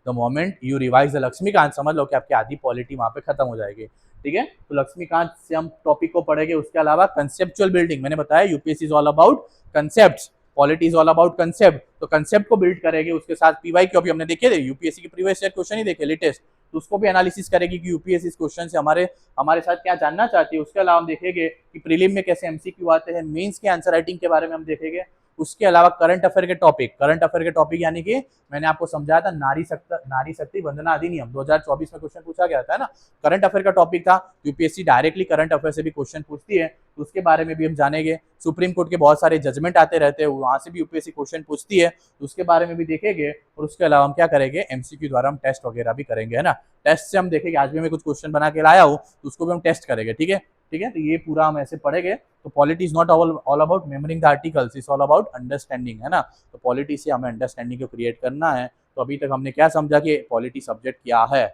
S1: The moment you revise the Laxmikanth, समझ लो कि आपकी आधी पॉलिटी वहां पे खत्म हो जाएगी। ठीक है, तो लक्ष्मीकांत से हम टॉपिक को पढ़ेंगे। उसके अलावा कंसेप्चुअल बिल्डिंग, मैंने बताया UPSC is all about concept, polity is all about concept, तो कंसेप्ट को बिल्ड करेंगे। उसके साथ पीवाई क्यों, भी हमने देखे थे यूपीएससी के प्रीवियस ईयर क्वेश्चन ही देखे लेटेस्ट, तो उसको भी एनालिसिस करेगी कि यूपीएससी इस क्वेश्चन से हमारे साथ क्या जानना चाहती है। उसके अलावा हम देखेंगे कि प्रीलिम में कैसे एमसीक्यू आते हैं, मेंस के आंसर राइटिंग के बारे में हम देखेंगे। उसके अलावा करंट अफेयर के टॉपिक यानी कि मैंने आपको समझाया था नारी शक्ति वंदना अधिनियम 2024 में क्वेश्चन पूछा गया था ना, करंट अफेयर का टॉपिक था। यूपीएससी डायरेक्टली करंट अफेयर से भी क्वेश्चन पूछती है, तो उसके बारे में भी हम जानेंगे। सुप्रीम कोर्ट के बहुत सारे जजमेंट आते रहते हैं, वहां से भी यूपीएससी क्वेश्चन पूछती है, तो उसके बारे में भी देखेंगे। और उसके अलावा हम क्या करेंगे, एमसीक्यू द्वारा हम टेस्ट वगैरह भी करेंगे, है ना। टेस्ट से हम देखेंगे, आज भी मैं कुछ क्वेश्चन बना के लाया हूँ तो उसको भी हम टेस्ट करेंगे। ठीक है, तो ये पूरा हम ऐसे पढ़ेंगे। तो polity is not all about memorising the articles, is all about understanding, है ना। तो पॉलिटी से हमें अंडरस्टैंडिंग को क्रिएट करना है। तो अभी तक हमने क्या समझा कि पॉलिटी सब्जेक्ट क्या है।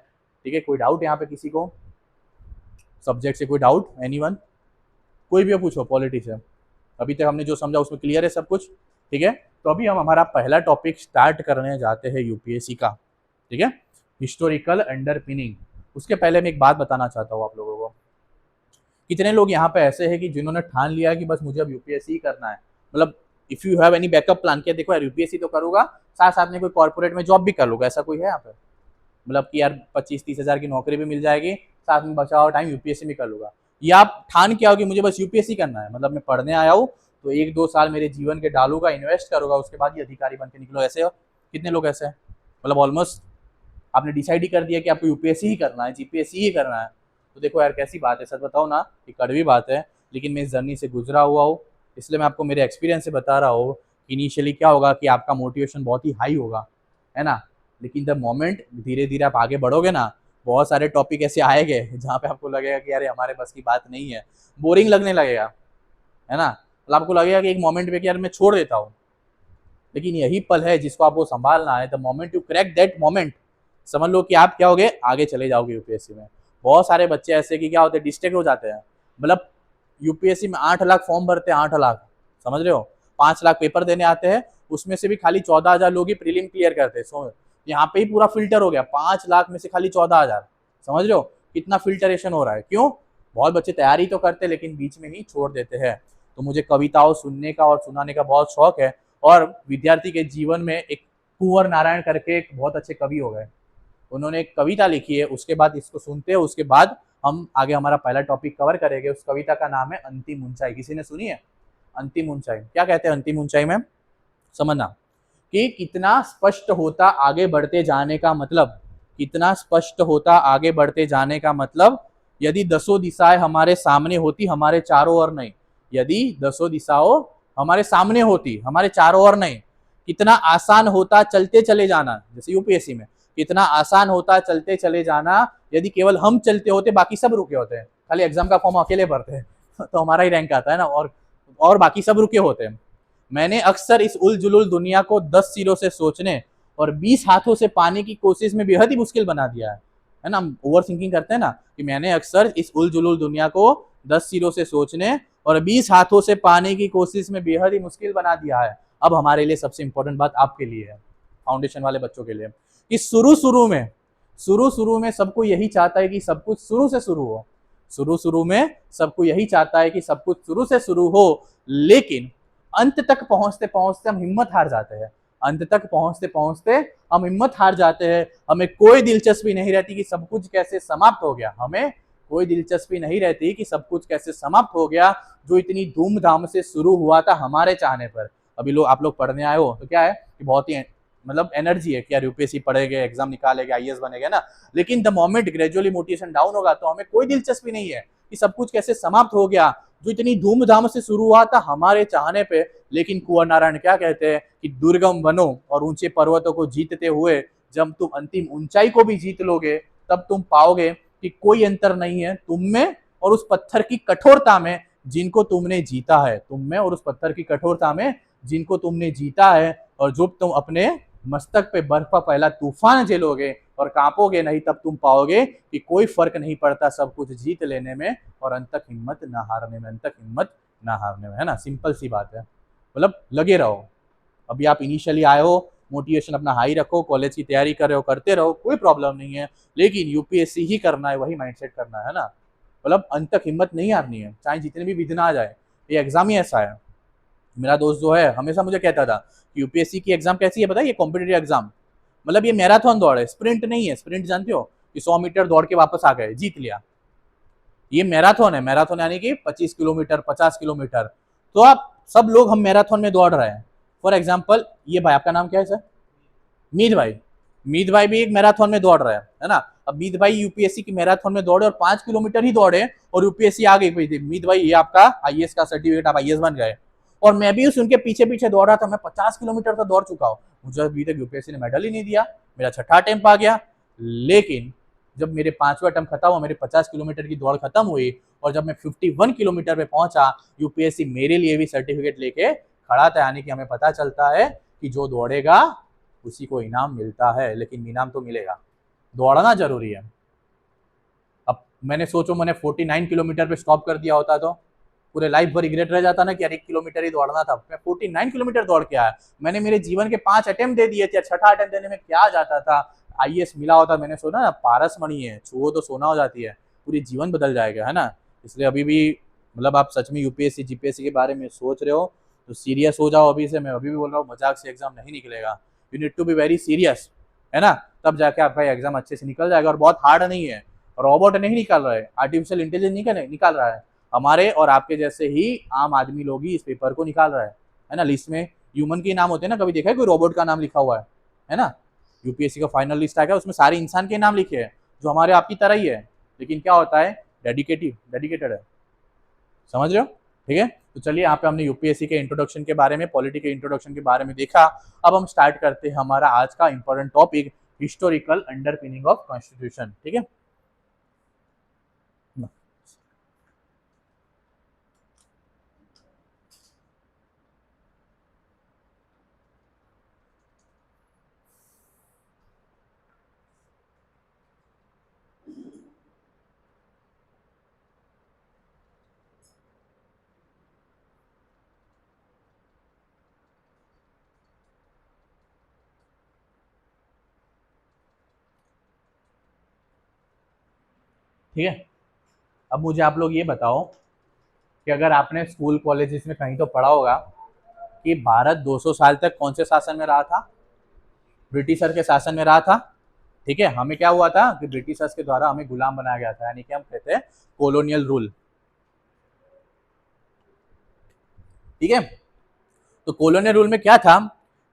S1: ठीक है, कोई डाउट यहाँ पे किसी को, सब्जेक्ट से कोई डाउट, एनीवन? कोई भी पूछो पॉलिटी से। अभी तक हमने जो समझा उसमें क्लियर है सब कुछ? ठीक है, तो अभी हम हमारा पहला टॉपिक स्टार्ट करने जाते हैं यूपीएससी का। ठीक है, हिस्टोरिकल अंडरपिनिंग। उसके पहले मैं एक बात बताना चाहता हूँ आप लोगों को। कितने लोग यहाँ पे ऐसे हैं कि जिन्होंने ठान लिया कि बस मुझे अब यूपीएससी ही करना है, मतलब if you have any backup plan, किया देखो यार यूपीएससी तो करूंगा, साथ साथ में कोई कॉर्पोरेट में जॉब भी कर लूंगा, ऐसा कोई है यहाँ पे? मतलब कि यार 25-30 हज़ार की नौकरी भी मिल जाएगी, साथ में बचा हुआ टाइम यूपीएससी में कर लूंगा। या आप ठान के आओ कि मुझे बस यूपीएससी करना है, मतलब मैं पढ़ने आया हूँ तो 1-2 साल मेरे जीवन के डालूंगा, इन्वेस्ट करूंगा, उसके बाद ही अधिकारी बन के निकलो, ऐसे हो? कितने लोग ऐसे हैं? मतलब ऑलमोस्ट आपने डिसाइड ही कर दिया कि आपको यूपीएससी ही करना है, जीपीएससी ही करना है। तो देखो यार कैसी बात है, सच बताओ ना, ये कड़वी बात है, लेकिन मैं इस जर्नी से गुजरा हुआ हूँ, इसलिए मैं आपको मेरे एक्सपीरियंस से बता रहा हूँ। इनिशियली क्या होगा कि आपका मोटिवेशन बहुत ही हाई होगा, है ना, लेकिन द मोमेंट धीरे धीरे आप आगे बढ़ोगे ना, बहुत सारे टॉपिक ऐसे आएंगे जहाँ पे आपको लगेगा कि यार हमारे बस की बात नहीं है, बोरिंग लगने लगेगा, है ना। मतलब आपको लगेगा कि एक मोमेंट पे कि यार मैं छोड़ देता हूँ, लेकिन यही पल है जिसको आपको संभालना है। The moment you crack that moment, समझ लो कि आप क्या होगे, आगे चले जाओगे यूपीएससी में। बहुत सारे बच्चे ऐसे कि क्या होते हैं, डिस्ट्रैक्ट हो जाते हैं। मतलब यूपीएससी में 8 लाख फॉर्म भरते हैं, 8 लाख, समझ रहे हो, 5 लाख पेपर देने आते हैं, उसमें से भी खाली 14,000 लोग ही प्रीलिम क्लियर करते हैं। सो यहाँ पे ही पूरा फिल्टर हो गया, 5 लाख में से खाली 14,000, समझ रहे हो कितना फिल्टरेशन हो रहा है। क्यों? बहुत बच्चे तैयारी तो करते हैं लेकिन बीच में ही छोड़ देते हैं। तो मुझे कविताओं सुनने का और सुनाने का बहुत शौक है, और विद्यार्थी के जीवन में एक कुंवर नारायण करके एक बहुत अच्छे कवि हो गए, उन्होंने एक कविता लिखी है, उसके बाद इसको सुनते हैं, उसके बाद हम आगे हमारा पहला टॉपिक कवर करेंगे। उस कविता का नाम है अंतिम ऊंचाई। किसी ने सुनी है अंतिम ऊंचाई? क्या कहते हैं अंतिम ऊंचाई में, समझना कि कितना स्पष्ट होता आगे बढ़ते जाने का मतलब, कितना स्पष्ट होता आगे बढ़ते जाने का मतलब, यदि 10 दिशाएं हमारे सामने होती, हमारे चारों ओर नहीं, यदि 10 दिशाओं हमारे सामने होती, हमारे चारों ओर नहीं, कितना आसान होता चलते चले जाना। जैसे यूपीएससी में कितना आसान होता चलते चले जाना, यदि केवल हम चलते होते, बाकी सब रुके होते हैं, खाली एग्जाम का फॉर्म अकेले भरते हैं तो हमारा ही रैंक आता है ना, और बाकी सब रुके होते हैं। मैंने अक्सर इस उलझुल दुनिया को 10 सिरों से सोचने और 20 हाथों से पाने की कोशिश में बेहद ही मुश्किल बना दिया है ना। ओवर थिंकिंग करते हैं ना कि मैंने अक्सर इस उलझुल दुनिया को 10 सिरों से सोचने और 20 हाथों से पाने की कोशिश में बेहद ही मुश्किल बना दिया है। अब हमारे लिए सबसे इंपॉर्टेंट बात आपके लिए है, फाउंडेशन वाले बच्चों के लिए, कि शुरू में सबको यही चाहता है कि सब कुछ शुरू से शुरू हो, शुरू में सबको यही चाहता है कि सब कुछ शुरू से शुरू हो, लेकिन अंत तक पहुंचते पहुंचते हम हिम्मत हार जाते हैं, अंत तक पहुंचते पहुंचते हम हिम्मत हार जाते हैं। हमें कोई दिलचस्पी नहीं रहती कि सब कुछ कैसे समाप्त हो गया, हमें कोई दिलचस्पी नहीं रहती कि सब कुछ कैसे समाप्त हो गया, जो इतनी धूमधाम से शुरू हुआ था हमारे चाहने पर। अभी लोग आप लोग पढ़ने आए हो तो क्या है कि बहुत ही मतलब एनर्जी है कि यार यूपीएससी पढ़ेंगे, एग्जाम निकालेंगे, आईएएस बनेगा ना, लेकिन the moment gradually motivation down होगा तो हमें कोई दिलचस्पी नहीं है कि सब कुछ कैसे समाप्त हो गया, जो इतनी धूमधाम से शुरू हुआ था हमारे चाहने पे। लेकिन कुंवर नारायण क्या कहते हैं कि दुर्गम वनों और ऊंचे पर्वतों को जीतते हुए जब तुम अंतिम ऊंचाई को भी जीत लोगे, तब तुम पाओगे कि कोई अंतर नहीं है तुम में और उस पत्थर की कठोरता में जिनको तुमने जीता है, तुम में और उस पत्थर की कठोरता में जिनको तुमने जीता है। और जब तुम अपने मस्तक पे बर्फ का पहला तूफान झेलोगे और कांपोगे नहीं, तब तुम पाओगे कि कोई फर्क नहीं पड़ता सब कुछ जीत लेने में और अंत तक हिम्मत ना हारने में, अंत तक हिम्मत ना हारने में, है ना। सिंपल सी बात है, मतलब लगे रहो। अभी आप इनिशियली आए हो, मोटिवेशन अपना हाई रखो, कॉलेज की तैयारी कर रहे हो करते रहो, कोई प्रॉब्लम नहीं है, लेकिन यूपीएससी ही करना है, वही माइंडसेट करना है ना। मतलब अंत तक हिम्मत नहीं हारनी है, चाहे जितने भी विघ्न आ जाए। ये एग्जाम ही ऐसा है। मेरा दोस्त जो है हमेशा मुझे कहता था कि यूपीएससी की एग्जाम कैसी है पता है, ये कॉम्पिटेटिव एग्जाम, मतलब ये मैराथन दौड़ है, स्प्रिंट नहीं है। स्प्रिंट जानते हो कि 100 मीटर दौड़ के वापस आ गए, जीत लिया। ये मैराथन है, मैराथन यानी कि 25 किलोमीटर 50 किलोमीटर। तो आप सब लोग हम मैराथन में दौड़ रहे हैं। फॉर एग्जाम्पल ये भाई, आपका नाम क्या है सर? मीत भाई। मीत भाई भी एक मैराथन में दौड़ रहे हैं, है ना। अब मीत भाई यूपीएससी की मैराथन में दौड़े और 5 किलोमीटर ही दौड़े और यूपीएससी आ गई। मीत भाई ये आपका आईएएस का सर्टिफिकेट, आप आईएएस बन गए। और मैं भी उनके पीछे पीछे दौड़ रहा था, मैं 50 किलोमीटर तो दौड़ चुका हूँ, मुझे अभी तक यूपीएससी ने मेडल ही नहीं दिया, मेरा छठा अटेम्प्ट आ गया। लेकिन जब मेरे 5वां अटेम्प्ट खत्म हुआ, मेरे 50 किलोमीटर की दौड़ खत्म हुई और जब मैं 51 किलोमीटर पे पहुंचा, यूपीएससी मेरे लिए भी सर्टिफिकेट लेके खड़ा था। यानी कि हमें पता चलता है कि जो दौड़ेगा उसी को इनाम मिलता है, लेकिन इनाम तो मिलेगा, दौड़ना जरूरी है। अब मैंने सोचो मैंने 49 किलोमीटर पे स्टॉप कर दिया होता तो पूरे लाइफ भर रिग्रेट रह जाता ना कि यार 1 किलोमीटर ही दौड़ना था। मैं 49 किलोमीटर दौड़ के आया, मैंने मेरे जीवन के 5 अटेम्प्ट दे दिए थे, छठा अटेम्प्ट देने में क्या जाता था, आईएएस मिला होता। मैंने सोना ना, पारस मणि है, छुओ तो सोना हो जाती है, पूरी जीवन बदल जाएगा, है ना। इसलिए अभी भी मतलब आप सच में यूपीएससी जीपीएससी के बारे में सोच रहे हो तो सीरियस हो जाओ अभी से। मैं अभी भी बोल रहा हूँ, मजाक से एग्जाम नहीं निकलेगा, you need to be very serious, है ना। तब जाके आपका एग्जाम अच्छे से निकल जाएगा। और बहुत हार्ड नहीं है, रोबोट नहीं निकाल रहा है, आर्टिफिशियल इंटेलिजेंस निकाल रहा है, हमारे और आपके जैसे ही आम आदमी लोग ही इस पेपर को निकाल रहा है ना। लिस्ट में ह्यूमन के नाम होते हैं ना, कभी देखा है कोई रोबोट का नाम लिखा हुआ है ना। यूपीएससी का फाइनल लिस्ट आएगा, उसमें सारे इंसान के नाम लिखे हैं जो हमारे आपकी तरह ही है, लेकिन क्या होता है, डेडिकेटेड है, समझ रहे हो। ठीक है, तो चलिए यहाँ पे हमने यूपीएससी के इंट्रोडक्शन के बारे में, पॉलिटी के इंट्रोडक्शन के बारे में देखा। अब हम स्टार्ट करते हैं हमारा आज का important topic, historical underpinning of constitution. ठीक है, ठीक है। अब मुझे आप लोग ये बताओ कि अगर आपने स्कूल कॉलेजेस में कहीं तो पढ़ा होगा कि भारत 200 साल तक कौन से शासन में रहा था? ब्रिटिशर के शासन में रहा था। ठीक है, हमें क्या हुआ था कि ब्रिटिशर्स के द्वारा हमें गुलाम बनाया गया था, यानी कि हम कहते हैं कॉलोनियल रूल। ठीक है, तो कॉलोनियल रूल में क्या था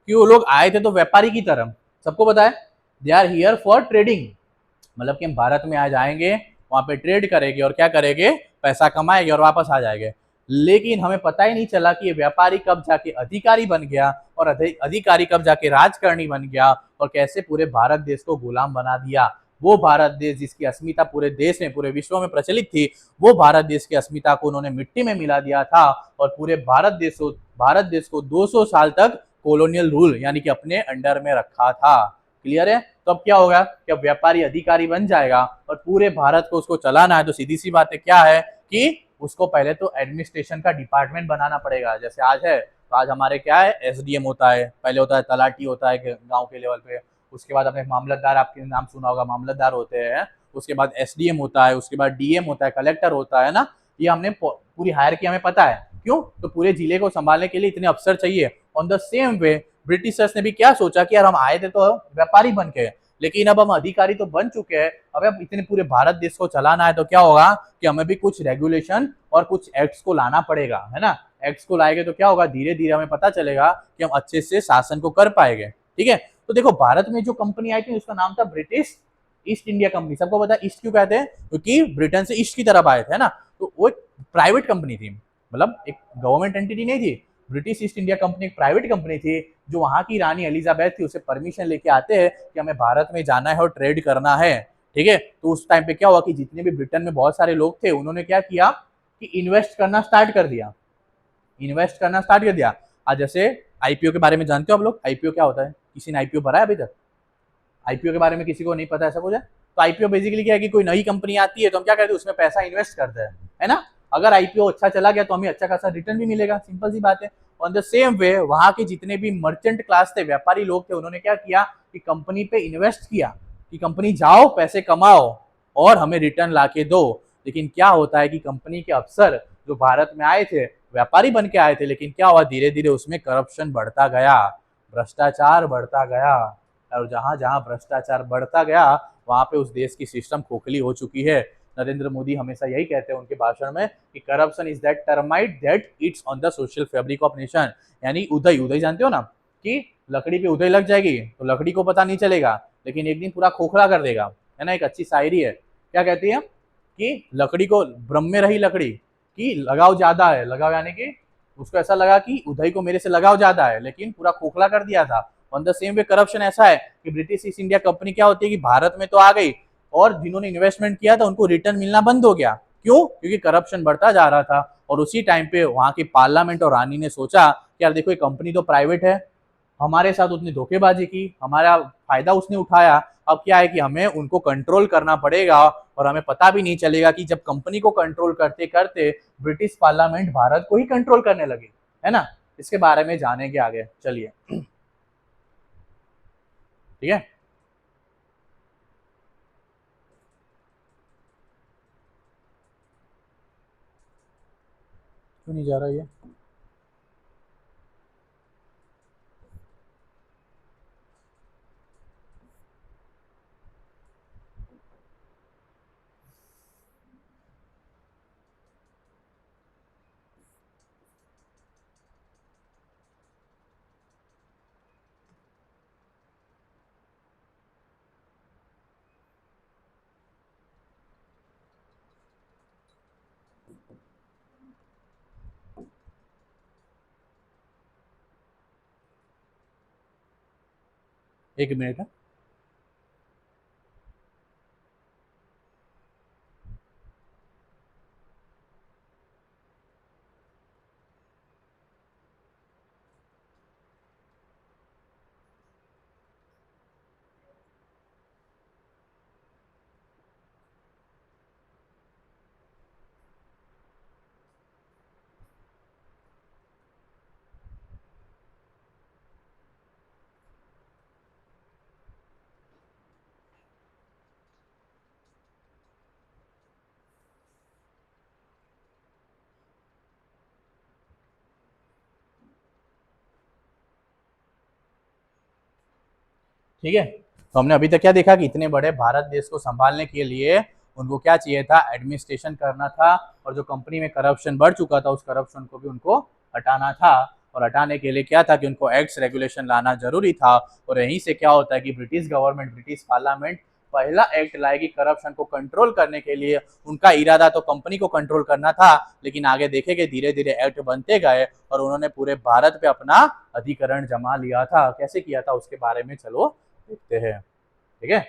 S1: कि वो लोग आए थे तो व्यापारी की तरह, सबको पता है they are here for trading, मतलब कि हम भारत में आज आएंगे, वहां पे ट्रेड करेंगे और क्या करेंगे, पैसा कमाएंगे और वापस आ जाएंगे। लेकिन हमें पता ही नहीं चला कि ये व्यापारी कब जाके अधिकारी बन गया और अधिकारी कब जाके राजकारणी बन गया और कैसे पूरे भारत देश को गुलाम बना दिया। वो भारत देश जिसकी अस्मिता पूरे देश में, पूरे विश्व में प्रचलित थी, वो भारत देश की अस्मिता को उन्होंने मिट्टी में मिला दिया था और पूरे भारत देश को 200 साल तक कॉलोनियल रूल यानी कि अपने अंडर में रखा था। क्लियर है। तो अब क्या होगा कि अब व्यापारी अधिकारी बन जाएगा और पूरे भारत को उसको चलाना है, तो सीधी सी बात है क्या है कि उसको पहले तो एडमिनिस्ट्रेशन का डिपार्टमेंट बनाना पड़ेगा। जैसे आज है तो आज हमारे क्या है, एसडीएम होता है, पहले होता है तलाटी होता है गांव के लेवल पे, उसके बाद अपने मामलतदार, आपके नाम सुना होगा, मामलतदार होते हैं, उसके बाद एसडीएम होता है, उसके बाद डीएम होता है, कलेक्टर होता है ना। ये हमने पूरी हायरार्की हमें पता है, क्यों, तो पूरे जिले को संभालने के लिए इतने अफसर चाहिए। On the same way Britishers ने भी क्या सोचा कि यार हम आए थे तो व्यापारी बन के, लेकिन अब हम अधिकारी तो बन चुके हैं, अब इतने पूरे भारत देश को चलाना है तो क्या होगा कि हमें भी कुछ रेगुलेशन और कुछ एक्ट्स को लाना पड़ेगा, है ना। एक्ट्स को लाएंगे तो क्या होगा, धीरे धीरे हमें पता चलेगा कि हम अच्छे से शासन को कर पाएंगे। ठीक है, तो देखो भारत में जो कंपनी आई थी उसका नाम था ब्रिटिश ईस्ट इंडिया कंपनी। सबको पता है ईस्ट क्यों कहते हैं, क्योंकि ब्रिटेन से ईस्ट की तरफ आए थे ना, तो वो एक प्राइवेट कंपनी थी, मतलब एक गवर्नमेंट एंटिटी नहीं थी। ब्रिटिश ईस्ट इंडिया कंपनी एक प्राइवेट कंपनी थी, जो वहां की रानी एलिजाबेथ थी उसे परमिशन लेके आते हैं कि हमें भारत में जाना है और ट्रेड करना है, ठीक है। तो उस टाइम पे क्या हुआ कि जितने भी ब्रिटेन में बहुत सारे लोग थे उन्होंने क्या किया कि इन्वेस्ट करना स्टार्ट कर दिया, इन्वेस्ट करना स्टार्ट कर दिया। आज जैसे आईपीओ के बारे में जानते हो आप लोग, आईपीओ क्या होता है, किसी ने आईपीओ भरा है अभी तक? आईपीओ के बारे में किसी को नहीं पता ऐसा कुछ है? तो आईपीओ बेसिकली क्या है कि कोई नई कंपनी आती है तो हम क्या करते हैं उसमें पैसा इन्वेस्ट करते हैं, है ना। अगर आईपीओ अच्छा चला गया तो हमें अच्छा खासा रिटर्न भी मिलेगा, सिंपल सी बात है। ऑन द सेम वे वहां के जितने भी मर्चेंट क्लास थे, व्यापारी लोग थे, उन्होंने क्या किया कि कंपनी पे इन्वेस्ट किया कि कंपनी जाओ पैसे कमाओ और हमें रिटर्न ला के दो। लेकिन क्या होता है कि कंपनी के अफसर जो भारत में आए थे व्यापारी बन के आए थे, लेकिन क्या हुआ धीरे धीरे उसमें करप्शन बढ़ता गया, भ्रष्टाचार बढ़ता गया, और जहां जहां भ्रष्टाचार बढ़ता गया वहां पे उस देश की सिस्टम खोखली हो चुकी है। नरेंद्र मोदी हमेशा यही कहते हैं उनके भाषण में कि corruption is that termite that it's on the social fabric of nation. यानी उदय, उदय जानते हो ना कि लकड़ी पे उदय लग जाएगी तो लकड़ी को पता नहीं चलेगा, लेकिन एक दिन पूरा खोखला कर देगा, है ना। एक अच्छी शायरी है, क्या कहती है कि लकड़ी को, ब्रह्म में रही लकड़ी की लगाव ज्यादा है, लगाव यानी कि उसको ऐसा लगा कि उदय को मेरे से लगाव ज्यादा है, लेकिन पूरा खोखला कर दिया था। On the same way corruption ऐसा है कि ब्रिटिश ईस्ट इंडिया कंपनी क्या होती है कि भारत में तो आ गई और जिन्होंने इन्वेस्टमेंट किया था उनको रिटर्न मिलना बंद हो गया। क्यों? क्योंकि करप्शन बढ़ता जा रहा था। और उसी टाइम पे वहां की पार्लियामेंट और रानी ने सोचा कि यार देखो ये कंपनी तो प्राइवेट है, हमारे साथ उसने धोखेबाजी की, हमारा फायदा उसने उठाया, अब क्या है कि हमें उनको कंट्रोल करना पड़ेगा और हमें पता भी नहीं चलेगा कि जब कंपनी को कंट्रोल करते करते ब्रिटिश पार्लियामेंट भारत को ही कंट्रोल करने लगी, है ना। इसके बारे में जानेंगे आगे, चलिए ठीक है। क्यों नहीं जा रहा ये? एक मिनट है। ठीक है, तो हमने अभी तक क्या देखा कि इतने बड़े भारत देश को संभालने के लिए उनको क्या चाहिए था, एडमिनिस्ट्रेशन करना था, और जो कंपनी में करप्शन बढ़ चुका था उस करप्शन को भी उनको हटाना था। और हटाने के लिए क्या था कि उनको एक्ट्स रेगुलेशन लाना जरूरी था। और यहीं से क्या होता है कि ब्रिटिश गवर्नमेंट, ब्रिटिश पार्लियामेंट पहला एक्ट लाएगी करप्शन को कंट्रोल करने के लिए। उनका इरादा तो कंपनी को कंट्रोल करना था, लेकिन आगे देखेंगे धीरे धीरे एक्ट बनते गए और उन्होंने पूरे भारत पे अपना अधिकरण जमा लिया था। कैसे किया था उसके बारे में चलो देखते हैं, ठीक है।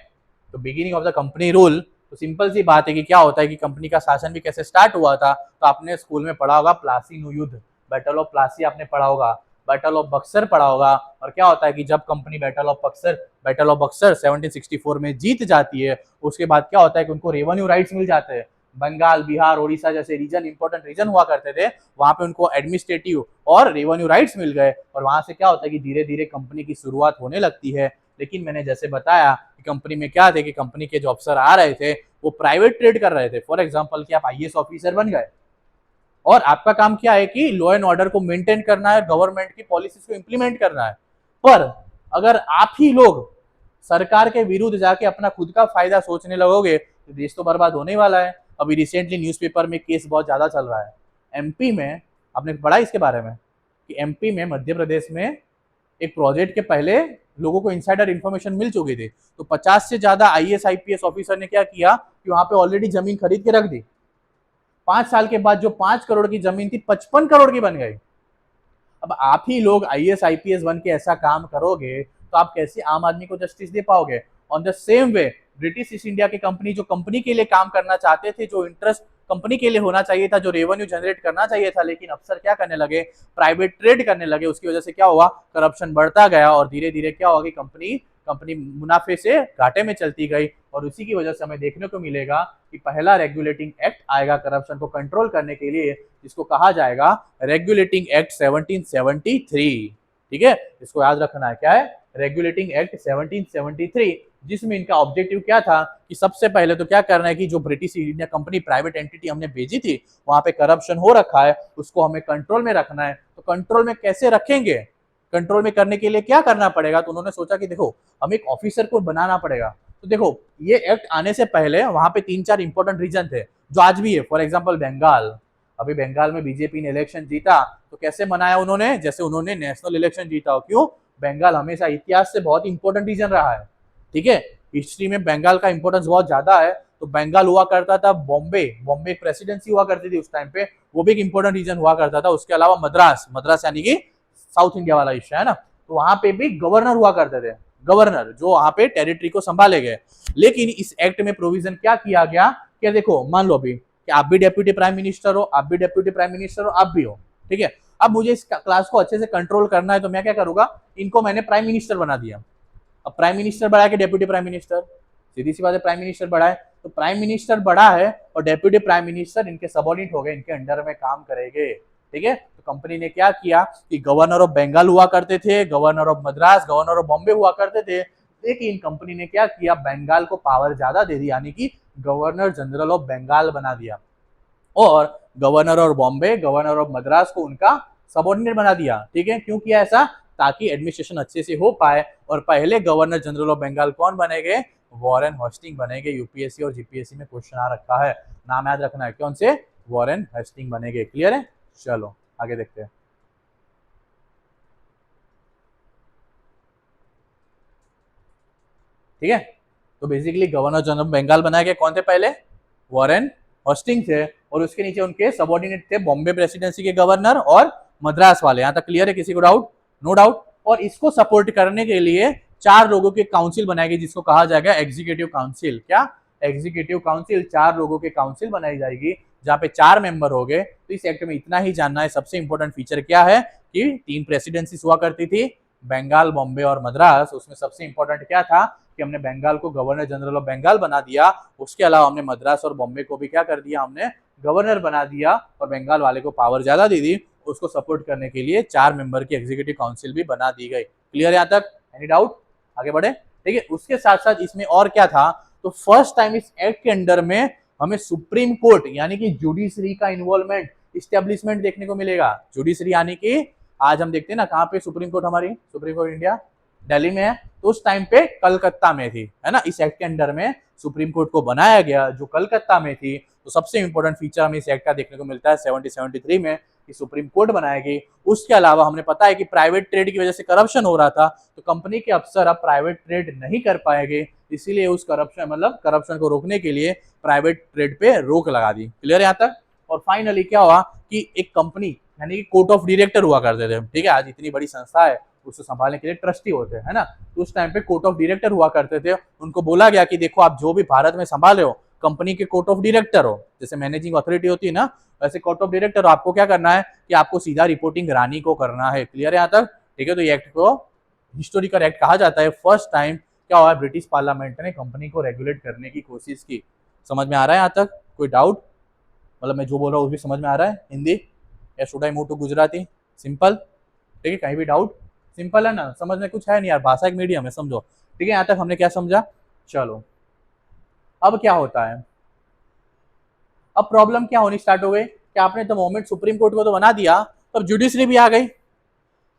S1: तो beginning of the company rule, तो सिंपल सी बात है कि क्या होता है कि कंपनी का शासन भी कैसे स्टार्ट हुआ था। तो आपने स्कूल में पढ़ा होगा प्लासी युद्ध, बैटल ऑफ प्लासी आपने पढ़ा होगा, बैटल ऑफ बक्सर पढ़ा होगा। और क्या होता है कि जब कंपनी बैटल ऑफ बक्सर 1764 में जीत जाती है, उसके बाद क्या होता है कि उनको रेवेन्यू राइट्स मिल जाते हैं। बंगाल, बिहार, ओडिशा जैसे रीजन, इंपॉर्टेंट रीजन हुआ करते थे, वहां पे उनको एडमिनिस्ट्रेटिव और रेवेन्यू राइट्स मिल गए। और वहां से क्या होता है कि धीरे धीरे कंपनी की शुरुआत होने लगती है। लेकिन मैंने जैसे बताया कि कंपनी में क्या थे कि कंपनी के जो अफसर आ रहे थे वो प्राइवेट ट्रेड कर रहे थे। फॉर एग्जाम्पल कि आप आईएएस ऑफिसर बन गए और आपका काम क्या है कि लॉ एंड ऑर्डर को मेंटेन करना है, गवर्नमेंट की पॉलिसीज को इंप्लीमेंट करना है। पर अगर आप ही लोग सरकार के विरुद्ध जाके अपना खुद का फायदा सोचने लगोगे तो देश तो बर्बाद होने वाला है। अभी रिसेंटली न्यूज़पेपर में केस बहुत ज्यादा चल रहा है एमपी में, आपने पढ़ा इसके बारे में कि एमपी में, मध्य प्रदेश में एक प्रोजेक्ट के पहले लोगों को इनसाइडर इन्फॉर्मेशन मिल चुकी थी। तो 50 से ज्यादा आईएएस आईपीएस ऑफिसर ने क्या किया कि वहां पे ऑलरेडी जमीन खरीद के रख दी। 5 साल के बाद जो 5 करोड़ की जमीन थी 55 करोड़ की बन गई। अब आप ही लोग आईएएस आईपीएस बन के ऐसा काम करोगे तो आप कैसे आम आदमी को जस्टिस दे पाओगे? On the same way British east India की कंपनी जो कंपनी के लिए काम करना चाहते थे, जो इंटरेस्ट कंपनी के लिए होना चाहिए था, जो रेवेन्यू जनरेट करना चाहिए था, लेकिन अफसर क्या करने लगे, प्राइवेट ट्रेड करने लगे। उसकी वजह से क्या हुआ, करप्शन बढ़ता गया और धीरे धीरे क्या होगी, कंपनी कंपनी मुनाफे से घाटे में चलती गई। और उसी की वजह से हमें देखने को मिलेगा कि पहला रेगुलेटिंग एक्ट आएगा करप्शन को कंट्रोल करने के लिए, जिसको कहा जाएगा रेगुलेटिंग एक्ट 1773। ठीक है, इसको याद रखना है, क्या है, रेगुलेटिंग एक्ट 1773, जिसमें इनका ऑब्जेक्टिव क्या था कि सबसे पहले तो क्या करना है कि जो British India company private entity हमने भेजी थी वहां पे करप्शन हो रखा है, उसको हमें कंट्रोल में रखना है। तो कंट्रोल में कैसे रखेंगे, कंट्रोल में करने के लिए क्या करना पड़ेगा? तो उन्होंने सोचा कि देखो हमें एक ऑफिसर को बनाना पड़ेगा। तो देखो ये एक्ट आने से पहले वहां पे 3-4 इंपॉर्टेंट रीजन थे जो आज भी है। फॉर एग्जाम्पल बंगाल, अभी बंगाल में बीजेपी ने इलेक्शन जीता तो कैसे मनाया उन्होंने, जैसे उन्होंने नेशनल इलेक्शन जीता हो। क्यों? बंगाल हमेशा इतिहास से बहुत इंपॉर्टेंट रीजन रहा है। ठीक है, हिस्ट्री में बंगाल का इंपॉर्टेंस बहुत ज्यादा है। तो बंगाल हुआ करता था, बॉम्बे एक प्रेसिडेंसी हुआ करती थी उस टाइम पे, वो भी एक इंपॉर्टेंट रीजन हुआ करता था। उसके अलावा मद्रास यानी कि साउथ इंडिया वाला हिस्सा है ना, तो वहां पे भी गवर्नर हुआ करते थे, गवर्नर जो वहां पे टेरिटरी को संभाले गए। लेकिन इस एक्ट में प्रोविजन क्या किया गया कि देखो मान लो अभी कि आप भी डेप्यूटी प्राइम मिनिस्टर हो, आप भी डेप्यूटी प्राइम मिनिस्टर हो, आप भी हो, ठीक है। अब मुझे इस क्लास को अच्छे से कंट्रोल करना है तो मैं क्या करूंगा, इनको मैंने प्राइम मिनिस्टर बना दिया। अब प्राइम मिनिस्टर बड़ा है कि डेप्यूटी प्राइम मिनिस्टर, सीधी सी बात है, प्राइम मिनिस्टर बड़ा है। तो प्राइम मिनिस्टर बड़ा है और डेप्यूटी प्राइम मिनिस्टर इनके सबऑर्डिनेट हो गए, इनके अंडर में काम करेंगे। ठीक है, तो कंपनी ने क्या किया कि गवर्नर ऑफ बंगाल हुआ करते थे, governor of Madras, governor of Bombay हुआ करते थे, लेकिन कंपनी ने क्या किया, बंगाल को पावर ज्यादा दे दी, यानी कि गवर्नर जनरल ऑफ बंगाल बना दिया और governor of Bombay, governor of Madras को उनका सबऑर्डिनेट बना दिया। ठीक है, क्यों किया ऐसा? ताकि एडमिनिस्ट्रेशन अच्छे से हो पाए। और पहले गवर्नर जनरल ऑफ बंगाल कौन बनेंगे? वॉरेन हेस्टिंग बनेंगे। यूपीएससी और जीपीएससी में क्वेश्चन आ रखा है, नाम याद रखना है, कौन से? वॉरेन हेस्टिंग बनेंगे। क्लियर है? चलो आगे देखते हैं। ठीक है, तो basically governor general of Bengal बनाए गए कौन थे पहले? वॉरेन हेस्टिंग थे, और उसके नीचे उनके सबऑर्डिनेट थे बॉम्बे प्रेसिडेंसी के गवर्नर और मद्रास वाले। यहां तक क्लियर है? किसी को डाउट? No doubt. और इसको सपोर्ट करने के लिए 4 लोगों की काउंसिल बनाई गई, जिसको कहा जाएगा एग्जीक्यूटिव काउंसिल। क्या? एग्जीक्यूटिव काउंसिल, 4 लोगों की काउंसिल बनाई जाएगी जहां पे 4 मेंबर हो गए। तो इस एक्ट में इतना ही जानना है, सबसे इंपॉर्टेंट फीचर क्या है कि 3 प्रेसिडेंसी हुआ करती थी, बंगाल, बॉम्बे और मद्रास। उसमें सबसे इंपॉर्टेंट क्या था कि हमने बंगाल को गवर्नर जनरल ऑफ बंगाल बना दिया, उसके अलावा हमने मद्रास और बॉम्बे को भी क्या कर दिया, हमने गवर्नर बना दिया और बंगाल वाले को पावर ज्यादा दे दी। उसको सपोर्ट करने के लिए 4 मेंबर की एग्जीक्यूटिव काउंसिल भी बना दी गई। क्लियर है यहाँ तक? Any doubt? आगे बढ़े। ठीक है, उसके साथ साथ इसमें और क्या था, तो फर्स्ट टाइम इस एक्ट के अंडर में हमें सुप्रीम कोर्ट यानी कि जुडिशरी का इन्वॉल्वमेंट, इस्टेब्लिशमेंट देखने को मिलेगा। जुडिशरी यानी कि आज हम देखते हैं ना कहाँ पे सुप्रीम कोर्ट, हमारी सुप्रीम कोर्ट इंडिया दिल्ली में है, तो उस टाइम पे कलकत्ता में थी, है ना। इस एक्ट के अंडर में सुप्रीम कोर्ट को बनाया गया जो कलकत्ता में थी। तो सबसे इंपॉर्टेंट फीचर हमें इस एक्ट का देखने को मिलता है 1773 में कि सुप्रीम कोर्ट बनाएगी। उसके अलावा हमने पता है कि प्राइवेट ट्रेड की वजह से करप्शन हो रहा था, तो कंपनी के अफसर अब प्राइवेट ट्रेड नहीं कर पाएंगे, इसीलिए उस करप्शन को रोकने के लिए प्राइवेट ट्रेड पे रोक लगा दी। क्लियर है यहाँ तक? और फाइनली क्या हुआ कि एक कंपनी यानी कि कोर्ट ऑफ डायरेक्टर हुआ करते थे। ठीक है, आज इतनी बड़ी संस्था है, उसको संभालने के लिए ट्रस्टी होते हैं, है ना। तो उस टाइम पे कोर्ट ऑफ डायरेक्टर हुआ करते थे। उनको बोला गया कि देखो आप जो भी भारत में संभाले हो, कंपनी के कोर्ट ऑफ डायरेक्टर हो, जैसे मैनेजिंग अथॉरिटी होती है ना, वैसे कोर्ट ऑफ डायरेक्टर हो, आपको क्या करना है कि आपको सीधा रिपोर्टिंग रानी को करना है। क्लियर है यहाँ तक? ठीक है, तो ये एक्ट को हिस्टोरिकल एक्ट कहा जाता है। फर्स्ट टाइम क्या हुआ, ब्रिटिश पार्लियामेंट ने कंपनी को रेगुलेट करने की कोशिश की। समझ में आ रहा है यहाँ तक? कोई डाउट? मतलब मैं जो बोल रहा हूँ वो भी समझ में आ रहा है हिंदी, या should I move to Gujarati? Simple? ठीक है, कहीं भी डाउट? सिंपल है ना, समझ में कुछ है नहीं यार, भाषा एक मीडियम है, समझो। ठीक है, यहाँ तक हमने क्या समझा? चलो अब क्या होता है, अब प्रॉब्लम क्या होनी स्टार्ट हो गई कि आपने तो मोमेंट सुप्रीम कोर्ट को तो बना दिया, तब जुडिशरी भी आ गई।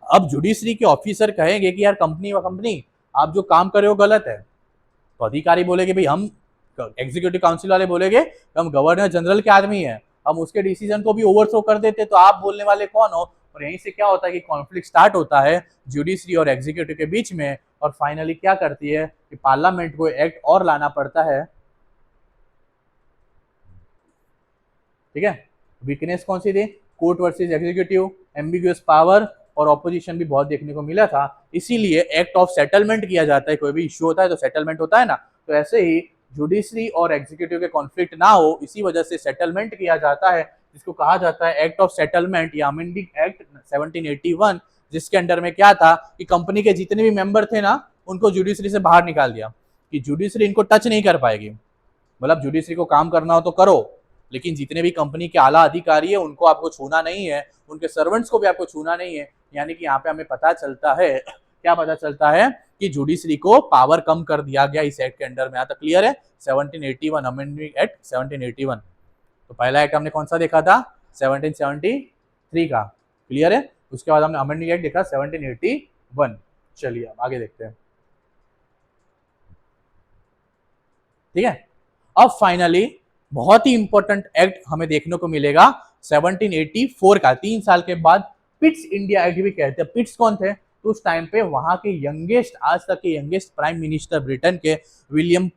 S1: अब जुडिशरी के ऑफिसर कहेंगे कि यार कंपनी आप जो काम कर रहे हो गलत है, तो अधिकारी बोलेगे भाई हम, एग्जीक्यूटिव काउंसिल वाले बोलेंगे हम गवर्नर जनरल के आदमी हैं, हम उसके डिसीजन को भी ओवरथ्रो कर देते, तो आप बोलने वाले कौन हो? और यहीं से क्या होता है कि कॉन्फ्लिक्ट स्टार्ट होता है जुडिशरी और एग्जीक्यूटिव के बीच में। और फाइनली क्या करती है कि पार्लियामेंट को एक्ट और लाना पड़ता है, ठीक है। वीकनेस कौन सी थी? Court versus executive, ambiguous power और ऑपोजिशन भी बहुत देखने को मिला था, इसीलिए एक्ट ऑफ सेटलमेंट किया जाता है। कोई भी इश्यू होता है तो सेटलमेंट होता है ना, तो ऐसे ही जुडिशरी और एग्जीक्यूटिव के कॉन्फ्लिक्ट ना हो, इसी वजह से सेटलमेंट किया जाता है, जिसको कहा जाता है एक्ट ऑफ सेटलमेंट या अमेंडिंग एक्ट 1781, जिसके अंडर में क्या था कि कंपनी के जितने भी मेंबर थे ना, उनको जुडिशरी से बाहर निकाल दिया कि जुडिशरी इनको टच नहीं कर पाएगी। मतलब जुडिशरी को काम करना हो तो करो, लेकिन जितने भी कंपनी के आला अधिकारी है उनको आपको छूना नहीं है, उनके सर्वेंट्स को भी आपको छूना नहीं है। यानी कि यहाँ पे हमें पता चलता है, क्या पता चलता है कि जुडिशरी को पावर कम कर दिया गया इस एक्ट के अंडर में। यहाँ तक क्लियर है? 1781 अमेंडमेंट एक्ट 1781। तो पहला एक्ट हमने कौन सा देखा था? 1773 का। क्लियर है? उसके बाद हमने अमेंडमेंट एक्ट देखा 1781। चलिए अब आगे देखते हैं, ठीक है। अब फाइनली बहुत ही इंपॉर्टेंट एक्ट हमें देखने को मिलेगा 1784 का, 3 साल के बाद पिट्स इंडिया एक्ट भी कहते हैं। पिट्स कौन थे? तो उस टाइम पे वहां के यंगेस्ट, आज तक के यंगेस्ट प्राइम मिनिस्टर ब्रिटेन के विलियम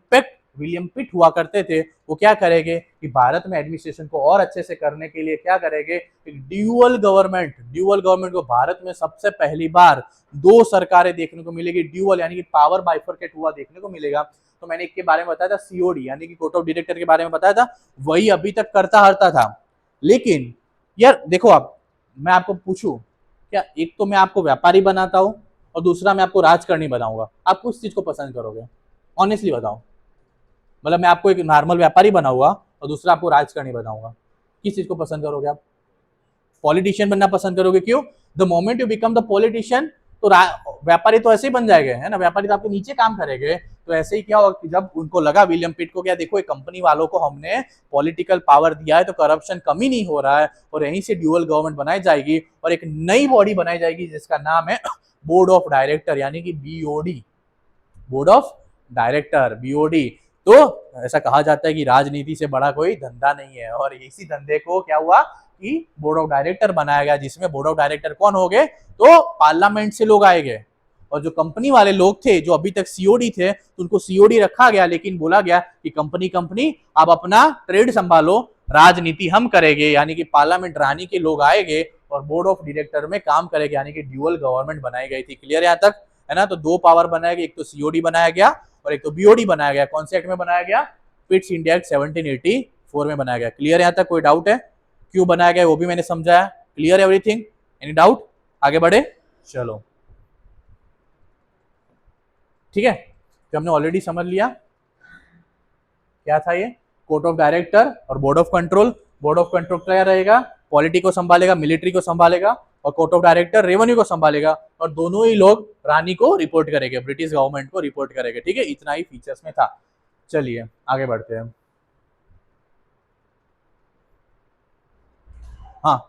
S1: पिट हुआ करते थे। वो क्या करेंगे कि भारत में एडमिनिस्ट्रेशन को और अच्छे से करने के लिए क्या करेंगे, एक ड्यूअल गवर्नमेंट को भारत में सबसे पहली बार 2 सरकारें देखने को मिलेगी। ड्यूअल यानी कि पावर बाइफरकेट हुआ देखने को मिलेगा। तो मैंने एक के बारे में बताया था, सीओडी यानी कि कोर्ट ऑफ डायरेक्टर के बारे में बताया था, वही अभी तक करता हरता था। लेकिन यार देखो, आप मैं आपको पूछूं क्या, एक तो मैं आपको व्यापारी बनाता हूं और दूसरा मैं आपको राजकारणी बनाऊंगा, आप किस चीज को पसंद करोगे? ऑनेस्टली बताओ। मतलब मैं आपको एक नॉर्मल व्यापारी बनाऊंगा और दूसरा आपको राजकारणी बनाऊंगा, किस चीज को पसंद करोगे आप? पॉलिटिशियन बनना पसंद करोगे। क्यों? The moment you become the politician, तो व्यापारी तो ऐसे ही बन जाएंगे, है ना, व्यापारी तो आपके नीचे काम करेंगे। तो ऐसे ही क्या होगा कि जब उनको लगा विलियम पिट को, क्या देखो एक कंपनी वालों को हमने पॉलिटिकल पावर दिया है तो करप्शन कमी नहीं हो रहा है, और यहीं से ड्यूअल गवर्नमेंट बनाई जाएगी और एक नई बॉडी बनाई जाएगी जिसका नाम है बोर्ड ऑफ डायरेक्टर यानी कि BOD, board of director, BOD. तो ऐसा कहा जाता है कि राजनीति से बड़ा कोई धंधा नहीं है, और इसी धंधे को क्या हुआ कि बोर्ड ऑफ डायरेक्टर बनाया गया, जिसमें बोर्ड ऑफ डायरेक्टर कौन हो गए, तो पार्लियामेंट से लोग आए गए। और जो कंपनी वाले लोग थे जो अभी तक सीओडी थे, तो उनको सीओडी रखा गया, लेकिन बोला गया कि कंपनी आप अपना ट्रेड संभालो, राजनीति हम करेंगे। यानी कि पार्लियामेंट रानी के लोग आएंगे और बोर्ड ऑफ डायरेक्टर में काम करेंगे, यानी कि ड्यूअल गवर्नमेंट बनाई गई थी। क्लियर है यहाँ तक, है ना? तो 2 पावर बनाया गया, एक तो सीओडी बनाया गया और एक तो बीओडी बनाया गया। कौन से एक्ट में बनाया गया? पिट्स इंडिया एक्ट 1784 में बनाया गया। क्लियर है यहाँ तक? कोई डाउट है? क्यों बनाया गया वो भी मैंने समझाया। Clear everything? Any doubt? आगे बढ़े, चलो, ठीक है। तो हमने ऑलरेडी समझ लिया क्या था ये, कोर्ट ऑफ डायरेक्टर और board of control. Board of control क्या रहेगा? पॉलिटी को संभालेगा, मिलिट्री को संभालेगा, और कोर्ट ऑफ डायरेक्टर रेवेन्यू को संभालेगा, और दोनों ही लोग रानी को रिपोर्ट करेंगे, ब्रिटिश गवर्नमेंट को रिपोर्ट करेंगे। ठीक है, इतना ही फीचर्स में था। चलिए आगे बढ़ते हैं। हाँ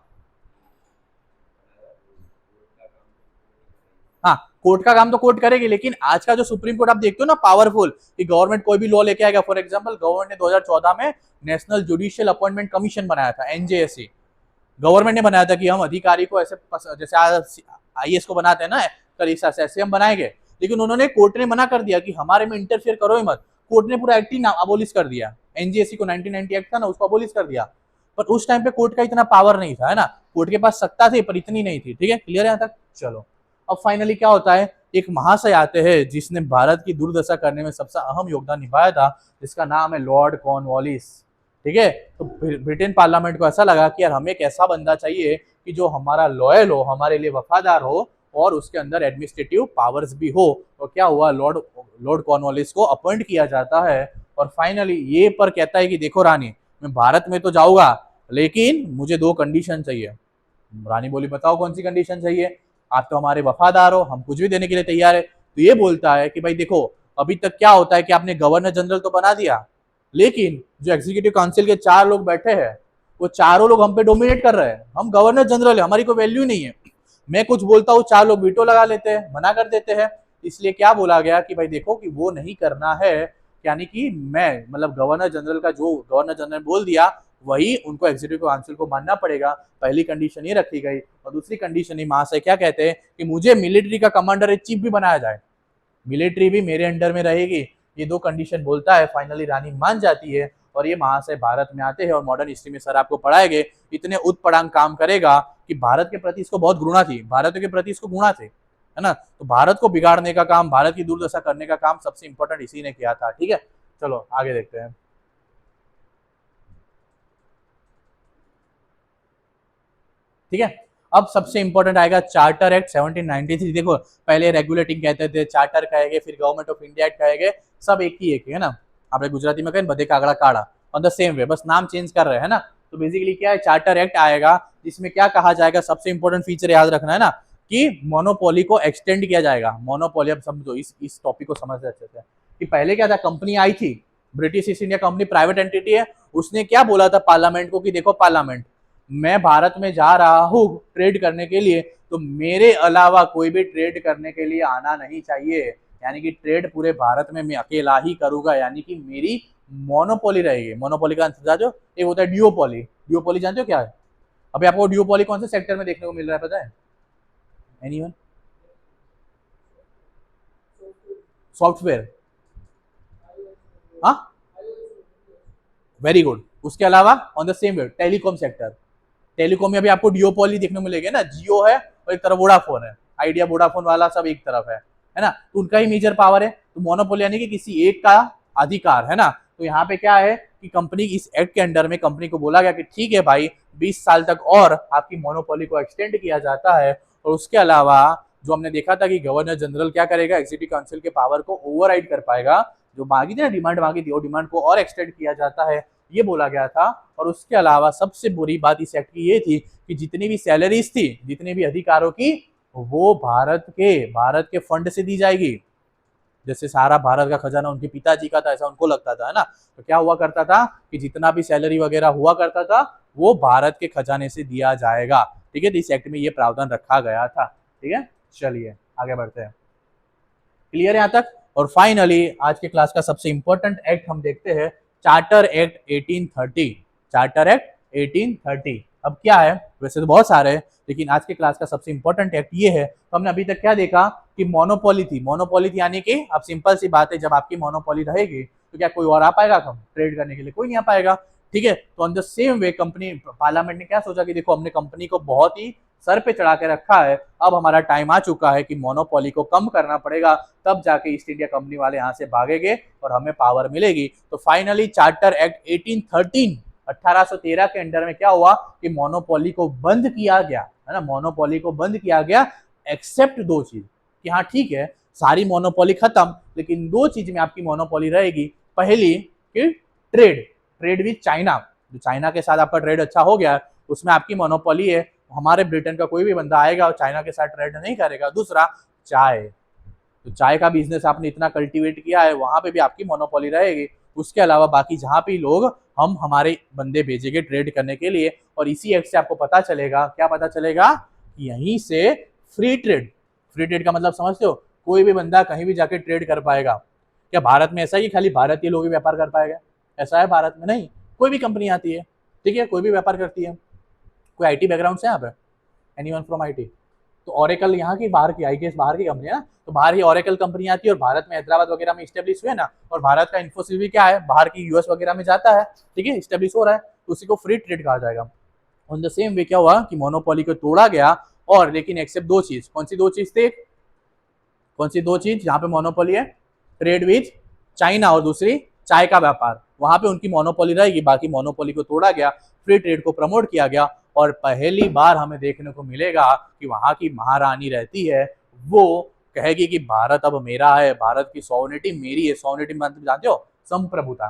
S1: हाँ, कोर्ट का काम तो कोर्ट करेगी, लेकिन आज का जो सुप्रीम कोर्ट आप देखते हो ना पावरफुल, कि गवर्नमेंट कोई भी लॉ लेके आएगा। फॉर एग्जांपल गवर्नमेंट ने 2014 में नेशनल जुडिशियल अपॉइंटमेंट कमीशन बनाया था, एनजेएससी। गवर्नमेंट ने बनाया था कि हम अधिकारी को ऐसे जैसे आईएएस को बनाते हैं ना, ऐसे हम बनाएंगे। लेकिन उन्होंने, कोर्ट ने मना कर दिया कि हमारे में इंटरफेयर करो ही मत। कोर्ट ने पूरा एक्ट ही अबोलिश कर दिया, एनजेएससी को 1990 एक्ट था ना, उसको अबोलिश कर दिया। पर उस टाइम पे कोर्ट का इतना पावर नहीं था, है ना, कोर्ट के पास सत्ता थी पर इतनी नहीं थी। ठीक है, क्लियर है यहाँ तक? चलो, अब फाइनली क्या होता है, एक महाशय आते हैं जिसने भारत की दुर्दशा करने में सबसे अहम योगदान निभाया था, जिसका नाम है लॉर्ड कॉर्नवालिस। ठीक है, तो ब्रिटेन पार्लियामेंट को ऐसा लगा कि यार हमें एक ऐसा बंदा चाहिए कि जो हमारा लॉयल हो, हमारे लिए वफादार हो, और उसके अंदर एडमिनिस्ट्रेटिव पावर्स भी हो। तो क्या हुआ, लॉर्ड कॉर्नवालिस को अपॉइंट किया जाता है। और फाइनली ये पर कहता है कि देखो रानी, मैं भारत में तो जाऊंगा, लेकिन मुझे 2 कंडीशन चाहिए। रानी बोली बताओ कौन सी कंडीशन चाहिए? आप तो हमारे वफादार हो, हम कुछ भी देने के लिए तैयार है। तो ये बोलता है कि भाई देखो, अभी तक क्या होता है कि आपने गवर्नर जनरल तो बना दिया, लेकिन जो एग्जीक्यूटिव काउंसिल के 4 लोग बैठे हैं, वो चारों लोग हम पे डोमिनेट कर रहे हैं। हम गवर्नर जनरल है, हमारी कोई वैल्यू नहीं है। मैं कुछ बोलता हूँ, 4 लोग वीटो लगा लेते हैं, मना कर देते हैं। इसलिए क्या बोला गया कि भाई देखो कि वो नहीं करना है, यानी कि मैं, मतलब गवर्नर जनरल का जो गवर्नर जनरल बोल दिया वही उनको एग्जीक्यूटिव काउंसिल को मानना पड़ेगा। पहली कंडीशन ये रखी गई। और दूसरी कंडीशन ही महाशय क्या कहते हैं कि मुझे मिलिट्री का कमांडर इन चीफ भी बनाया जाए। मिलिट्री भी मेरे अंडर में रहेगी। ये दो कंडीशन बोलता है, फाइनली रानी मान जाती है और ये वहां से भारत में आते हैं और मॉडर्न हिस्ट्री में सर आपको पढ़ाएंगे, इतने उतपटांग काम करेगा कि भारत के प्रति इसको बहुत घृणा थी, भारत के प्रति इसको घृणा थे, है ना। तो भारत को बिगाड़ने का काम, भारत की दुर्दशा करने का काम सबसे इंपॉर्टेंट इसी ने किया था। ठीक है, चलो आगे देखते हैं। ठीक है, अब सबसे इंपॉर्टेंट आएगा चार्टर एक्ट 1793। देखो पहले रेगुलेटिंग कहते थे, चार्टर कहेंगे, फिर गवर्नमेंट ऑफ इंडिया एक्ट कहेंगे, सब एक ही है ना। आप गुजराती में कहें बदे कागड़ा काड़ा, ऑन द सेम वे, बस नाम चेंज कर रहे हैं ना। तो बेसिकली क्या है, चार्टर एक्ट आएगा जिसमें क्या कहा जाएगा, सबसे इंपॉर्टेंट फीचर याद रखना है ना, कि मोनोपोली को एक्सटेंड किया जाएगा। मोनोपोली, अब समझो इस टॉपिक को समझ अच्छे से, कि पहले क्या था, कंपनी आई थी, British east India company private entity है, उसने क्या बोला था पार्लियामेंट को कि देखो पार्लियामेंट, मैं भारत में जा रहा हूँ ट्रेड करने के लिए, तो मेरे अलावा कोई भी ट्रेड करने के लिए आना नहीं चाहिए, यानी कि ट्रेड पूरे भारत में मैं अकेला ही करूंगा, यानी कि मेरी मोनोपोली रहेगी। मोनोपोली का आंसर जो एक होता है ड्यूओपोली। ड्यूओपोली जानते हो क्या है? अभी आपको ड्यूओपोली कौन से सेक्टर में देखने को मिल रहा है पता है? एनीवन? सॉफ्टवेयर, हाँ, वेरी गुड। उसके अलावा on the same way telecom sector, telecom में अभी आपको डियोपोली देखने को मिलेगा ना, जियो है और एक तरफ वोडाफोन है, आइडिया वोडाफोन वाला सब एक तरफ है ना, तो उनका ही मेजर पावर है। तो मोनोपोली यानी कि किसी एक का अधिकार, है ना। तो यहाँ पे क्या है कि कंपनी, इस एक्ट के अंडर में कंपनी को बोला गया कि ठीक है भाई, 20 साल तक और आपकी मोनोपोली को एक्सटेंड किया जाता है, और उसके अलावा जो हमने देखा था कि गवर्नर जनरल क्या करेगा, एग्जीक्यूटिव काउंसिल के पावर को ओवरराइड कर पाएगा, जो मांगी थी ना, डिमांड मांगी थी, वो डिमांड को और एक्सटेंड किया जाता है, ये बोला गया था। और उसके अलावा सबसे बुरी बात इस एक्ट की ये थी कि जितनी भी सैलरीज थी, जितने भी अधिकारों की, वो भारत के फंड से दी जाएगी। जैसे सारा भारत का खजाना उनके पिताजी का था, ऐसा उनको लगता था, है ना। तो क्या हुआ करता था कि जितना भी सैलरी वगैरह हुआ करता था, वो भारत के खजाने से दिया जाएगा। ठीक है, तो इस एक्ट में ये प्रावधान रखा गया था। ठीक है, चलिए आगे बढ़ते हैं। क्लियर है यहाँ तक? और फाइनली आज के क्लास का सबसे इंपॉर्टेंट एक्ट हम देखते हैं, चार्टर एक्ट 1830। चार्टर एक्ट 1830 अब क्या है, वैसे तो बहुत सारे हैं, लेकिन आज के क्लास का सबसे इंपॉर्टेंट एक्ट ये है। तो हमने अभी तक क्या देखा कि मोनोपोली थी, मोनोपोली थी यानी कि अब सिंपल सी बात है, जब आपकी मोनोपोली रहेगी तो क्या कोई और आ पाएगा ट्रेड करने के लिए? कोई नहीं आ पाएगा। ठीक है, तो on the same way company, parliament ने क्या सोचा कि देखो हमने कंपनी को बहुत ही सर पे चढ़ा के रखा है, अब हमारा टाइम आ चुका है कि मोनोपोली को कम करना पड़ेगा, तब जाके ईस्ट इंडिया कंपनी वाले यहाँ से भागेंगे और हमें पावर मिलेगी। तो फाइनली चार्टर एक्ट 1813 के अंडर में क्या हुआ कि मोनोपोली को बंद किया गया, है ना, मोनोपोली को बंद किया गया, एक्सेप्ट दो चीज, कि हाँ ठीक है सारी मोनोपोली खत्म, लेकिन दो चीज में आपकी मोनोपोली रहेगी। पहली कि ट्रेड, ट्रेड विद चाइना, जो चाइना के साथ आपका ट्रेड अच्छा हो गया, उसमें आपकी मोनोपोली है, हमारे ब्रिटेन का कोई भी बंदा आएगा और चाइना के साथ ट्रेड नहीं करेगा। दूसरा चाय, तो चाय का बिजनेस आपने इतना कल्टीवेट किया है, वहां पे भी आपकी मोनोपोली रहेगी। उसके अलावा बाकी जहां भी लोग, हम हमारे बंदे भेजेंगे ट्रेड करने के लिए, और इसी एक्ट से आपको पता चलेगा, क्या पता चलेगा, यहीं से फ्री ट्रेड, फ्री ट्रेड का मतलब समझते हो, कोई भी बंदा कहीं भी जाके ट्रेड कर पाएगा। क्या भारत में ऐसा ही खाली भारतीय लोग ही व्यापार कर पाएगा? ऐसा है भारत में? नहीं, कोई भी कंपनी आती है, ठीक है, कोई भी व्यापार करती है। कोई आईटी बैकग्राउंड से यहाँ पे? Anyone from IT? तो ओरेकल यहाँ की बाहर की, आई गेस बाहर की कंपनी है ना, तो बाहर ही ओरेकल कंपनी आती है और भारत में हैदराबाद वगैरह में स्टेब्लिश हुए ना, और भारत का इन्फोसिस भी क्या है, बाहर की यूएस वगैरह में जाता है, ठीक है, स्टेब्लिश हो रहा है, तो उसी को फ्री ट्रेड कहा जाएगा। ऑन द सेम वे क्या हुआ कि मोनोपोली को तोड़ा गया, और लेकिन एक्सेप्ट दो चीज, कौन सी दो चीज थे, कौन सी दो चीज जहां पे मोनोपोली है, ट्रेड विद चाइना, और दूसरी चाय का व्यापार, वहां पे उनकी मोनोपोली रहेगी, बाकी मोनोपोली को तोड़ा गया, फ्री ट्रेड को प्रमोट किया गया, और पहली बार हमें देखने को मिलेगा कि वहां की महारानी रहती है, वो कहेगी कि भारत अब मेरा है, भारत की सॉवरेनिटी मेरी है। सॉवरेनिटी मतलब जानते हो, संप्रभुता,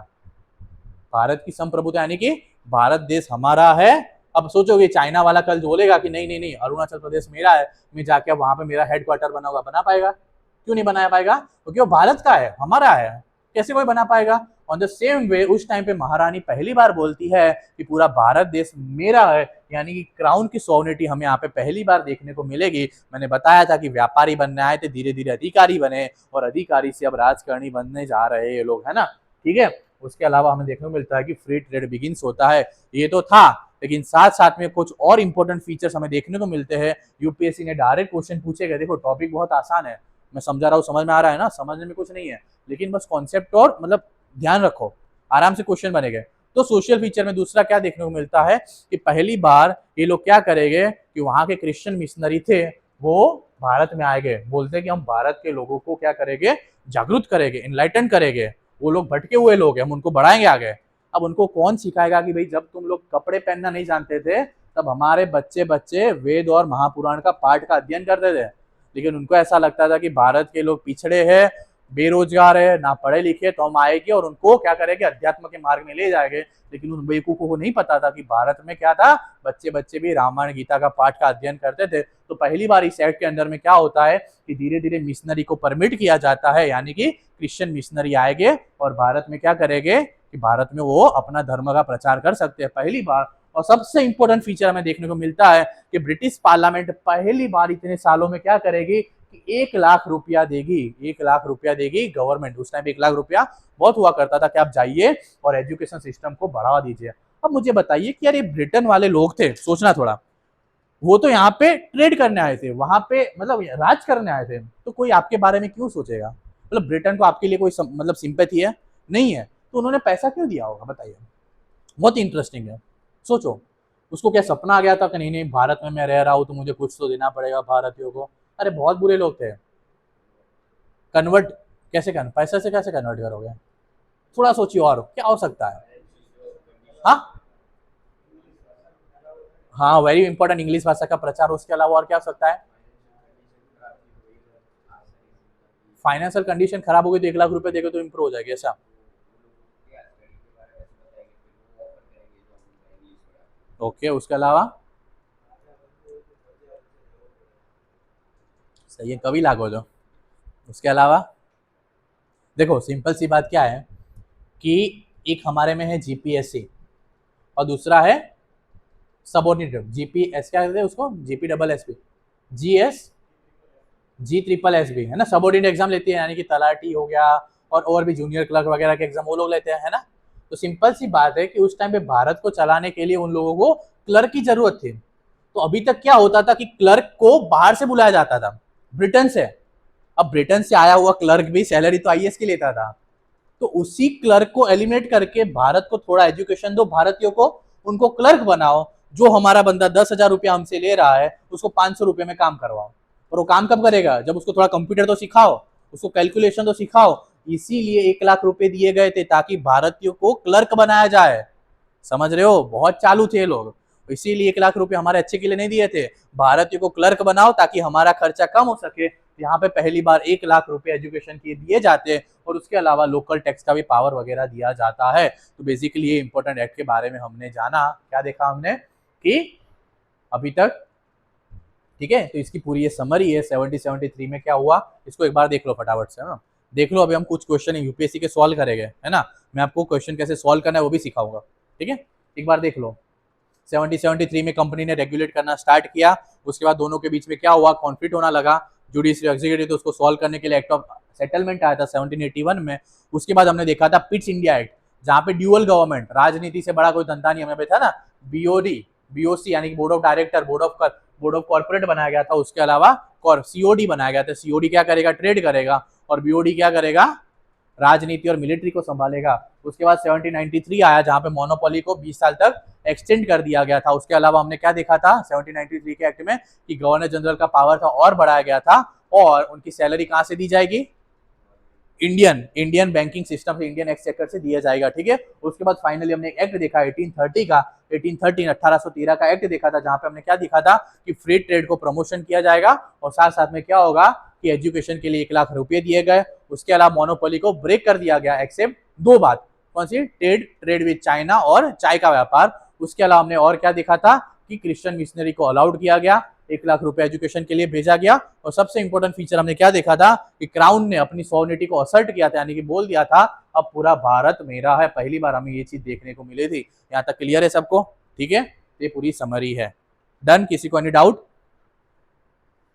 S1: भारत की संप्रभुता, यानी कि भारत देश हमारा है। अब सोचोगे चाइना वाला कल बोलेगा कि नहीं नहीं नहीं, अरुणाचल प्रदेश मेरा है, मैं जाके वहां पे मेरा हेडक्वार्टर बनाऊंगा, बना पाएगा? क्यों नहीं बना पाएगा? क्योंकि वो भारत का है, हमारा है, कैसे कोई बना पाएगा? ऑन द सेम वे उस टाइम पे महारानी पहली बार बोलती है कि पूरा भारत देश मेरा है, यानी कि क्राउन की सॉवरेनिटी हमें यहाँ पे पहली बार देखने को मिलेगी। मैंने बताया था कि व्यापारी बनने आए थे, धीरे धीरे अधिकारी बने, और अधिकारी से अब राजकारणी बनने जा रहे हैं ये लोग, है ना, ठीक है। उसके अलावा हमें देखने को मिलता है कि फ्री ट्रेड बिगिंस होता है, ये तो था, लेकिन साथ साथ में कुछ और इंपॉर्टेंट फीचर्स हमें देखने को मिलते हैं। यूपीएससी ने डायरेक्ट क्वेश्चन पूछे गए, देखो टॉपिक बहुत आसान है, मैं समझा रहा हूँ, समझ में आ रहा है ना, समझने में कुछ नहीं है, लेकिन बस कॉन्सेप्ट और मतलब ध्यान रखो, आराम से क्वेश्चन बनेंगे। तो सोशल फीचर में दूसरा क्या देखने को मिलता है कि पहली बार ये लोग क्या करेंगे कि वहां के क्रिश्चियन मिशनरी थे वो भारत में आएंगे, बोलते हैं कि हम भारत के लोगों को क्या करेंगे, जागरूक करेंगे, इनलाइटन करेंगे। वो लोग भटके हुए लोग हैं, हम उनको बढ़ाएंगे आगे। अब उनको कौन सिखाएगा कि भाई जब तुम लोग कपड़े पहनना नहीं जानते थे तब हमारे बच्चे बच्चे वेद और महापुराण का पाठ का अध्ययन करते थे, लेकिन उनको ऐसा लगता था कि भारत के लोग पिछड़े हैं, बेरोजगार है, ना पढ़े लिखे, तो हम आएंगे और उनको क्या करेंगे, अध्यात्म के मार्ग में ले जाएंगे। लेकिन उन बेवकूफों को नहीं पता था कि भारत में क्या था, बच्चे बच्चे भी रामायण गीता का पाठ का अध्ययन करते थे। तो पहली बार इस एक्ट के अंदर में क्या होता है कि धीरे धीरे मिशनरी को परमिट किया जाता है, यानी कि क्रिश्चियन मिशनरी आएंगे और भारत में क्या करेंगे कि भारत में वो अपना धर्म का प्रचार कर सकते हैं पहली बार। और सबसे इंपॉर्टेंट फीचर हमें देखने को मिलता है कि ब्रिटिश पार्लियामेंट पहली बार इतने सालों में क्या करेगी कि 1 लाख रुपया देगी, 1 लाख रुपया देगी गवर्नमेंट। उस टाइम 1 लाख रुपया बहुत हुआ करता था कि आप जाइए और एजुकेशन सिस्टम को बढ़ावा दीजिए। अब मुझे बताइए कि यार ये ब्रिटेन वाले लोग थे, सोचना थोड़ा, वो तो यहाँ पे ट्रेड करने आए थे, वहां पे मतलब राज करने आए थे, तो कोई आपके बारे में क्यों सोचेगा? मतलब ब्रिटेन को आपके लिए कोई मतलब सिंपैथी है? नहीं है, तो उन्होंने पैसा क्यों दिया होगा बताइए? बहुत इंटरेस्टिंग है, सोचो। उसको क्या सपना आ गया था कि नहीं नहीं भारत में मैं रह रहा हूँ तो मुझे कुछ तो देना पड़ेगा भारतीयों को? अरे बहुत बुरे लोग थे। कन्वर्ट कैसे कर, पैसे से कैसे कन्वर्ट करोगे? थोड़ा सोचिए और क्या हो सकता है। हाँ हाँ, वेरी इंपॉर्टेंट, इंग्लिश भाषा का प्रचार, उसके अलावा और क्या हो सकता है? फाइनेंशियल कंडीशन खराब हो गई तो 1 लाख रुपए देगा तो इम्प्रूव हो जाएगी ऐसा? ओके, उसके अलावा? सही है, कभी लागू दो। उसके अलावा देखो सिंपल सी बात क्या है कि एक हमारे में है जीपीएससी और दूसरा है सबऑर्डिनेट। जीपीएस क्या कहते हैं उसको, GP double S P, GS, G triple S भी है ना, सबऑर्डिनेट एग्जाम लेती है, यानी कि तलाटी हो गया और भी जूनियर क्लर्क वगैरह के एग्जाम वो लोग लेते हैं, है ना। तो सिंपल सी बात है कि उस टाइम पे भारत को चलाने के लिए उन लोगों को क्लर्क की जरूरत थी। तो अभी तक क्या होता था कि क्लर्क को बाहर से बुलाया जाता था, ब्रिटेन से। अब ब्रिटेन से आया हुआ क्लर्क भी सैलरी तो आईएएस की लेता था, तो उसी क्लर्क को एलिमिनेट करके भारत को थोड़ा एजुकेशन दो, भारतीयों को उनको क्लर्क बनाओ। जो हमारा बंदा 10,000 रुपया हमसे ले रहा है उसको 500 रुपये में काम करवाओ। और वो काम कब करेगा, जब उसको थोड़ा कंप्यूटर तो सिखाओ, उसको कैलकुलेशन तो सिखाओ। इसीलिए 1 लाख रुपए दिए गए थे ताकि भारतीयों को क्लर्क बनाया जाए। समझ रहे हो, बहुत चालू थे लोग। इसीलिए 1 लाख रुपए हमारे अच्छे के लिए नहीं दिए थे, भारतीयों को क्लर्क बनाओ ताकि हमारा खर्चा कम हो सके। यहाँ पे पहली बार 1 लाख रुपए एजुकेशन के दिए जाते हैं और उसके अलावा लोकल टैक्स का भी पावर वगैरह दिया जाता है। तो बेसिकली ये इंपॉर्टेंट एक्ट के बारे में हमने जाना, क्या देखा हमने कि अभी तक, ठीक है। तो इसकी पूरी ये समरी है 70-73 में क्या हुआ, इसको एक बार देख लो फटाफट से, है ना। देख लो, अभी हम कुछ क्वेश्चन यूपीएससी के सॉल्व करेंगे, है ना। मैं आपको क्वेश्चन कैसे सॉल्व करना है वो भी सिखाऊंगा, ठीक है। एक बार देख लो, 70-73 में कंपनी ने रेगुलेट करना स्टार्ट किया। उसके बाद दोनों के बीच में क्या हुआ, कॉन्फ्लिक्ट होना लगा। जुडिशियल एग्जीक्यूटिव तो उसको सॉल्व करने के लिए एक्ट ऑफ सेटलमेंट आया था 1781 में। उसके बाद हमने देखा था पिट्स इंडिया एक्ट, जहां पे ड्यूअल गवर्नमेंट, राजनीति से बड़ा कोई धंधा नहीं, हमें था ना, बीओडी, बीओसी यानी कि board of director, board of corporate बनाया गया था। उसके अलावा सीओडी बनाया गया था। सीओडी क्या करेगा, ट्रेड करेगा, और बीओडी क्या करेगा, राजनीति और मिलिट्री को संभालेगा। उसके बाद 1793 आया जहां पे मोनोपोली को 20 साल तक एक्सटेंड कर दिया गया था। उसके अलावा हमने क्या देखा था 1793 के एक्ट में कि गवर्नर जनरल का पावर था और बढ़ाया गया था, और उनकी सैलरी कहां से दी जाएगी, इंडियन बैंकिंग सिस्टम से, इंडियन एक्सचेकर से दिया जाएगा, ठीक है। उसके बाद फाइनली हमने एक एक्ट देखा 1830 का, 1813 का एक्ट देखा था, जहां पे हमने क्या देखा था कि फ्री ट्रेड को प्रमोशन किया जाएगा और साथ साथ में क्या होगा कि एजुकेशन के लिए 1 लाख रुपए दिए गए। उसके अलावा मोनोपोली को ब्रेक कर दिया गया, एक्सेप्ट 2 बात, कौन सी, ट्रेड विद चाइना और चाय का व्यापार। उसके अलावा हमने और क्या देखा था कि क्रिश्चियन मिशनरी को अलाउड किया गया, 1 लाख रुपए एजुकेशन के लिए भेजा गया। और सबसे इंपॉर्टेंट फीचर हमने क्या देखा था कि क्राउन ने अपनी सॉवरेनिटी को असर्ट किया था, यानी कि बोल दिया था अब पूरा भारत मेरा है। पहली बार हमें ये चीज देखने को मिली थी। यहाँ तक क्लियर है सबको, ठीक है। ये पूरी समरी है, डन। किसी को एनी डाउट?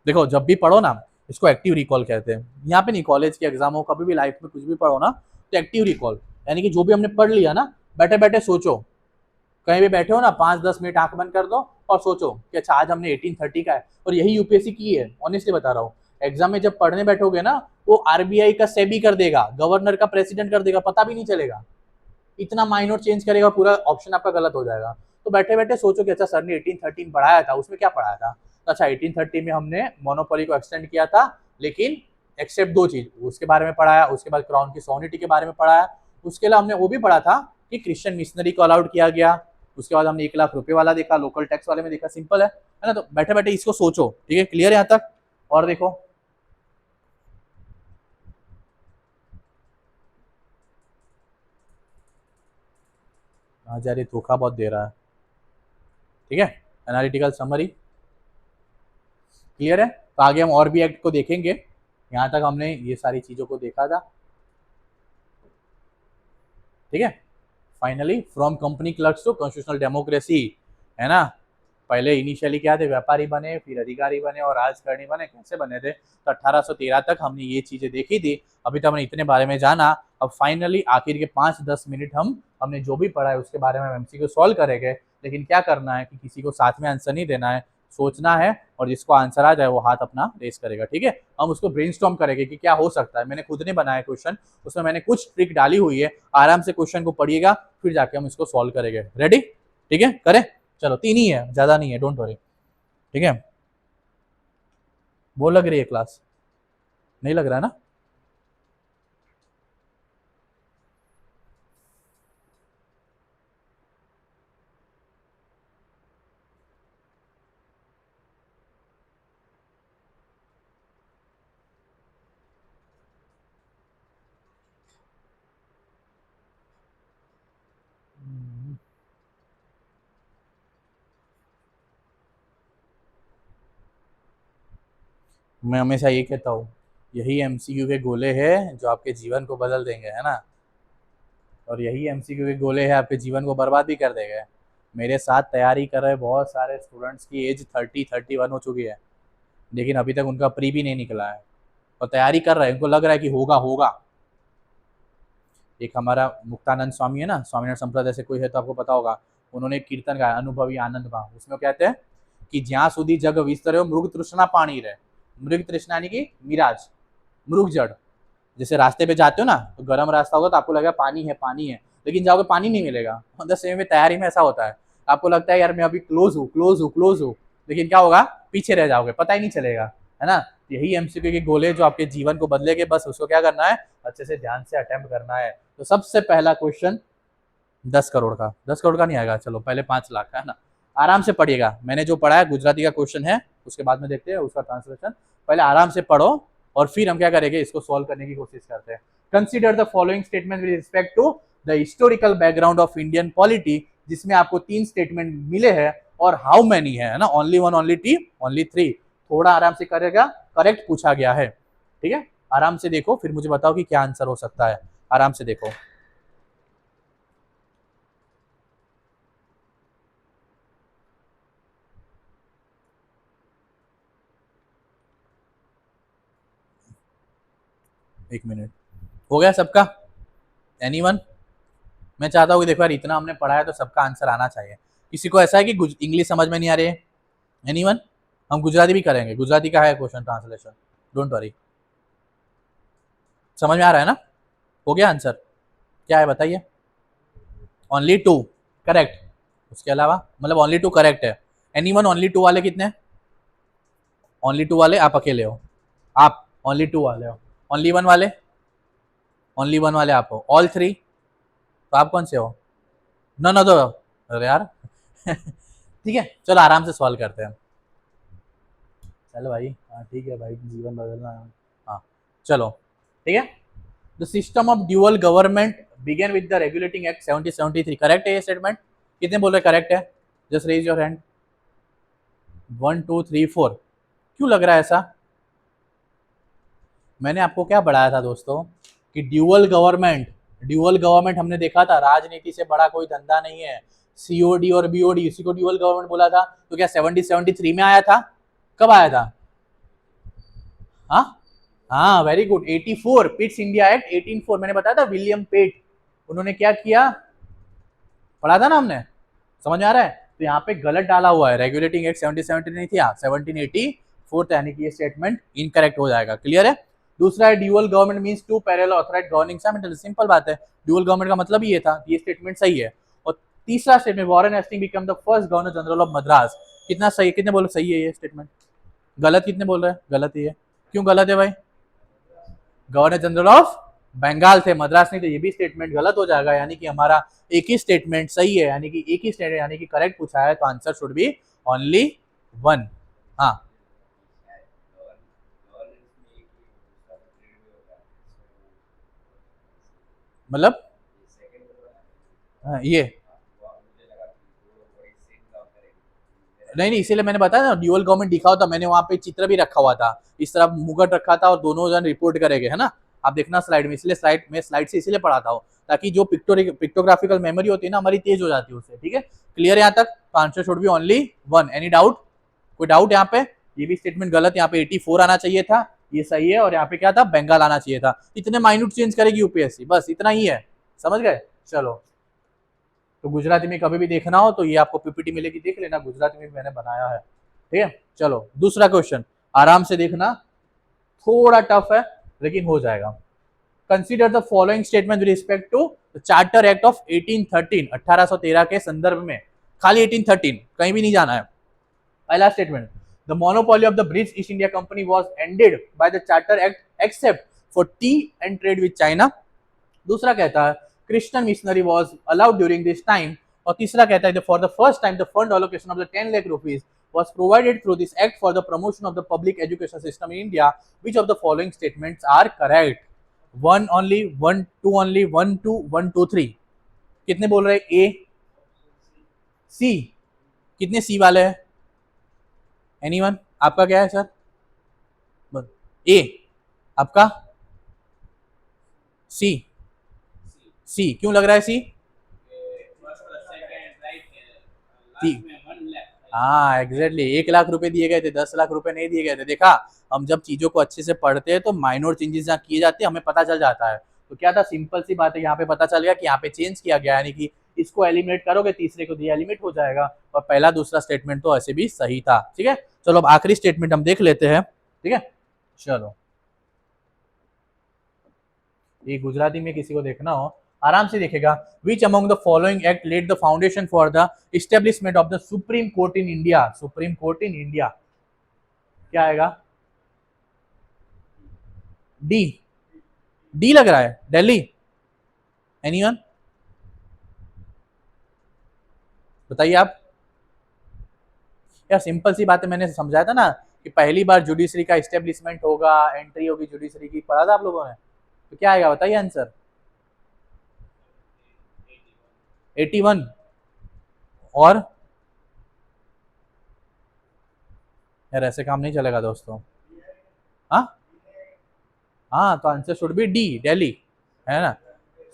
S1: देखो जब भी पढ़ो ना, इसको एक्टिव रिकॉल कहते हैं। यहाँ पे नहीं, कॉलेज के एग्जाम हो, कभी भी लाइफ में कुछ भी पढ़ो ना तो एक्टिव रिकॉल, यानी कि जो भी हमने पढ़ लिया ना, बैठे बैठे सोचो, कहीं भी बैठे हो ना, 5-10 मिनट आंख बंद कर दो और सोचो कि अच्छा आज हमने 1830 का है, और यही यूपीएससी की है, ऑनेस्टली बता रहा हूँ। एग्जाम में जब पढ़ने बैठोगे ना, वो आरबीआई का सेबी कर देगा, गवर्नर का प्रेसिडेंट कर देगा, पता भी नहीं चलेगा, इतना माइनर चेंज करेगा, पूरा ऑप्शन आपका गलत हो जाएगा। तो बैठे बैठे सोचो कि अच्छा सर ने 1813 पढ़ाया था, उसमें क्या पढ़ाया था? तो अच्छा 1830 में हमने मोनोपोली को एक्सटेंड किया था, लेकिन एक्सेप्ट दो चीज उसके बारे में पढ़ाया, उसके बाद क्राउन की सोनिटी के बारे में पढ़ाया, उसके अलावा हमने वो भी पढ़ा था कि क्रिश्चियन मिशनरी को अलाउड किया गया, उसके बाद हमने 1 लाख रुपए वाला देखा, लोकल टैक्स वाले में देखा, सिंपल है ना? तो बैठे बैठे इसको सोचो, ठीक है, क्लियर है यहाँ तक? और देखो आचार्य धोखा बहुत दे रहा है, ठीक है, एनालिटिकल समरी क्लियर है? तो आगे हम और भी एक्ट को देखेंगे, यहाँ तक हमने ये सारी चीजों को देखा था, ठीक है। Finally from company clerks to constitutional democracy, है ना? पहले इनिशियली क्या थे, व्यापारी बने, फिर अधिकारी बने और राजकारणी बने, कैसे बने थे? तो 1813 तक हमने ये चीजें देखी थी, अभी तक हमने इतने बारे में जाना। अब फाइनली आखिर के 5-10 मिनट हमने जो भी पढ़ा है उसके बारे में एमसीक्यू सॉल्व करेंगे, लेकिन क्या करना है कि किसी को साथ में आंसर नहीं देना है, सोचना है, और जिसको आंसर आ जाए वो हाथ अपना रेस करेगा, ठीक है। हम उसको ब्रेनस्टॉर्म करेंगे कि क्या हो सकता है। मैंने खुद ने बनाया क्वेश्चन, उसमें मैंने कुछ ट्रिक डाली हुई है, आराम से क्वेश्चन को पढ़िएगा, फिर जाके हम इसको सॉल्व करेंगे। रेडी? ठीक है, करें? चलो 3 ही है, ज्यादा नहीं है, डोंट वरी, ठीक है। वो लग रही है क्लास? नहीं लग रहा है ना? मैं हमेशा ये कहता हूँ, यही एमसीक्यू के गोले हैं जो आपके जीवन को बदल देंगे, है ना? और यही एमसीक्यू के गोले हैं आपके जीवन को बर्बाद भी कर देंगे। मेरे साथ तैयारी कर रहे बहुत सारे स्टूडेंट्स की एज 30-31 हो चुकी है, लेकिन अभी तक उनका प्री भी नहीं निकला है, और तैयारी कर रहे हैं, उनको लग रहा है कि होगा होगा। एक हमारा मुक्तानंद स्वामी है ना, स्वामीनारायण संप्रदाय से कोई है तो आपको पता होगा, उन्होंने एक कीर्तन गाया अनुभवी आनंद का, उसमें कहते हैं कि ज्યાં સુધી जग विस्तरे मृग तृष्णा पानी रहे, मृग तृष्णा यानी कि मिराज, मृग जड़। जैसे रास्ते पे जाते हो ना, तो गर्म रास्ता होगा तो आपको लगेगा पानी है, लेकिन जाओगे पानी नहीं मिलेगा। द सेम में तैयारी में ऐसा होता है, आपको लगता है यार मैं अभी क्लोज हूँ, लेकिन क्या होगा, पीछे रह जाओगे, पता ही नहीं चलेगा, है ना? यही एमसीक्यू के गोले जो आपके जीवन को बदलेंगे, बस उसको क्या करना है, अच्छे से ध्यान से अटेम्प्ट करना है। तो सबसे पहला क्वेश्चन 10 करोड़ का, 10 करोड़ का नहीं आएगा, चलो पहले 5 लाख का, है ना? आराम से पढ़िएगा, मैंने जो पढ़ा है गुजराती का क्वेश्चन है, उसके बाद में देखते हैं उसका ट्रांसलेशन। पहले आराम से पढ़ो, और फिर हम क्या करेंगे, इसको सॉल्व करने की कोशिश करते हैं। Consider the following statement with respect to the historical background of Indian polity, जिसमें आपको 3 स्टेटमेंट मिले हैं, और हाउ मेनी है ना, ओनली 1, ओनली 2, ओनली 3। थोड़ा आराम से करेगा, करेक्ट पूछा गया है, ठीक है। आराम से देखो, फिर मुझे बताओ कि क्या आंसर हो सकता है, आराम से देखो। एक मिनट, हो गया सबका? एनीवन? मैं चाहता हूँ कि देखो यार, इतना हमने पढ़ा है तो सबका आंसर आना चाहिए। किसी को ऐसा है कि इंग्लिश समझ में नहीं आ रही है? एनीवन? हम गुजराती भी करेंगे, गुजराती का है क्वेश्चन ट्रांसलेशन, डोंट वरी। समझ में आ रहा है ना? हो गया आंसर? क्या है बताइए? ओनली 2 करेक्ट, उसके अलावा मतलब ओनली 2 करेक्ट है। एनीवन? ओनली 2 वाले कितने? ओनली 2 वाले आप अकेले हो, आप ओनली 2 वाले हो। ओनली 1 वाले? ओनली 1 वाले आप हो। ऑल 3? तो आप कौन से हो? नन ऑफ द, अरे यार ठीक है, चलो आराम से सॉल्व करते हैं। चलो भाई, हाँ ठीक है भाई, जीवन बदलना है। हाँ चलो, ठीक है। The system of dual government begin with the regulating act 1773, correct है ये स्टेटमेंट? कितने बोल रहे करेक्ट है? Just raise your hand. 1 2 3 4। क्यों लग रहा है ऐसा? मैंने आपको क्या बढ़ाया था दोस्तों, कि ड्यूअल गवर्नमेंट हमने देखा था, राजनीति से बड़ा कोई धंधा नहीं है। सीओडी और बीओडी, इसी को ड्यूअल गवर्नमेंट बोला था। तो क्या 1773 में आया था? कब आया था? हाँ हाँ, very good, 84, Pitt's India act 1804, मैंने बताया था विलियम पेट, उन्होंने क्या किया, पढ़ा था ना हमने, समझ में आ रहा है? तो यहाँ पे गलत डाला हुआ है, रेगुलेटिंग एक्ट 1773 नहीं थी, 1784 फोर्थ यानी कि ये स्टेटमेंट इनकरेक्ट हो जाएगा। क्लियर है? दूसरा है dual government means two parallel authorised governing simultaneously. Simple बात है, ड्यूअल गवर्नमेंट का मतलब ये था, ये स्टेटमेंट सही है। और तीसरा statement Warren Hasting become the first governor general of Madras, कितना सही, कितने बोले सही है ये स्टेटमेंट? गलत कितने बोल रहे हैं? गलत ही है। क्यों गलत है भाई? गवर्नर जनरल ऑफ बंगाल थे, मद्रास नहीं थे, ये भी स्टेटमेंट गलत हो जाएगा। यानी कि हमारा एक ही स्टेटमेंट सही है, यानी कि एक ही स्टेटमेंट यानी कि करेक्ट पूछा है, तो answer should be only one. हाँ मतलब ये नहीं नहीं, इसीलिए मैंने बताया ना ड्यूअल गवर्नमेंट दिखा होता, मैंने वहां पे चित्र भी रखा हुआ था, इस तरफ मुगट रखा था और दोनों जन रिपोर्ट करेंगे, है ना? आप देखना स्लाइड में, इसलिए स्लाइड से इसीलिए पढ़ाता हूँ ताकि जो पिक्टोग्राफिकल मेमोरी होती है ना हमारी, तेज हो जाती है उससे। ठीक है, क्लियर है यहाँ तक? तो answer should be only one. Any doubt? कोई डाउट यहाँ पे? ये भी स्टेटमेंट गलत, यहाँ पे 84 आना चाहिए था, ये सही है। और यहाँ पे क्या था? बंगाल आना चाहिए था। इतने माइन्यूट चेंज करेगी यूपीएससी, बस इतना ही है। समझ गए? चलो, तो गुजराती में कभी भी देखना हो तो ये आपको पीपीटी मिलेगी, देख लेना, गुजराती में मैंने बनाया है। ठीक है, चलो दूसरा क्वेश्चन आराम से देखना, थोड़ा टफ है लेकिन हो जाएगा। Consider the following statement with respect to charter act of 1813, 1813 के संदर्भ में, खाली 1813, कहीं भी नहीं जाना है। पहला statement, the monopoly of the British east India company was ended by the charter act except for T and trade with China. दूसरा कहता है Christian missionary was allowed during this time. और तीसरा कहता है for the first time the fund allocation of the 10 lakh rupees was provided through this act for the promotion of the public education system in India. Which of the following statements are correct? One only, one, two only, one, two, one, two, three. कितने बोल रहे हैं? ए, सी, कितने सी वाले हैं? Anyone? आपका क्या है सर? ए, आपका सी। सी क्यों लग रहा है सी? हाँ एग्जैक्टली, 1 लाख रुपए दिए गए थे, 10 लाख रुपए नहीं दिए गए थे। देखा, हम जब चीजों को अच्छे से पढ़ते हैं तो माइनर चेंजेस जहाँ किए जाते हैं हमें पता चल जाता है। तो क्या था, सिंपल सी बात है, यहाँ पे पता चल गया कि यहाँ पे चेंज किया गया, यानी कि इसको एलिमिनेट करोगे तीसरे को दिया एलिमिनेट हो जाएगा। और पहला दूसरा स्टेटमेंट तो ऐसे भी सही था। ठीक है, चलो अब आखिरी स्टेटमेंट हम देख लेते हैं। ठीक है, चलो ये गुजराती में किसी को देखना हो आराम से देखेगा। Which among the following act laid the foundation for the establishment of the supreme court in India? Supreme court in India क्या आएगा? डी, डी लग रहा है, दिल्ली। एनीवन बताइए आप। यार सिंपल सी बात है, मैंने समझाया था ना कि पहली बार जुडिशरी का इस्टेब्लिशमेंट होगा, एंट्री होगी जुडिशरी की, पढ़ा था आप लोगों ने। तो क्या आएगा बताइए आंसर? 81। और यार ऐसे काम नहीं चलेगा दोस्तों। हाँ हाँ, तो answer should be D, Delhi, है ना?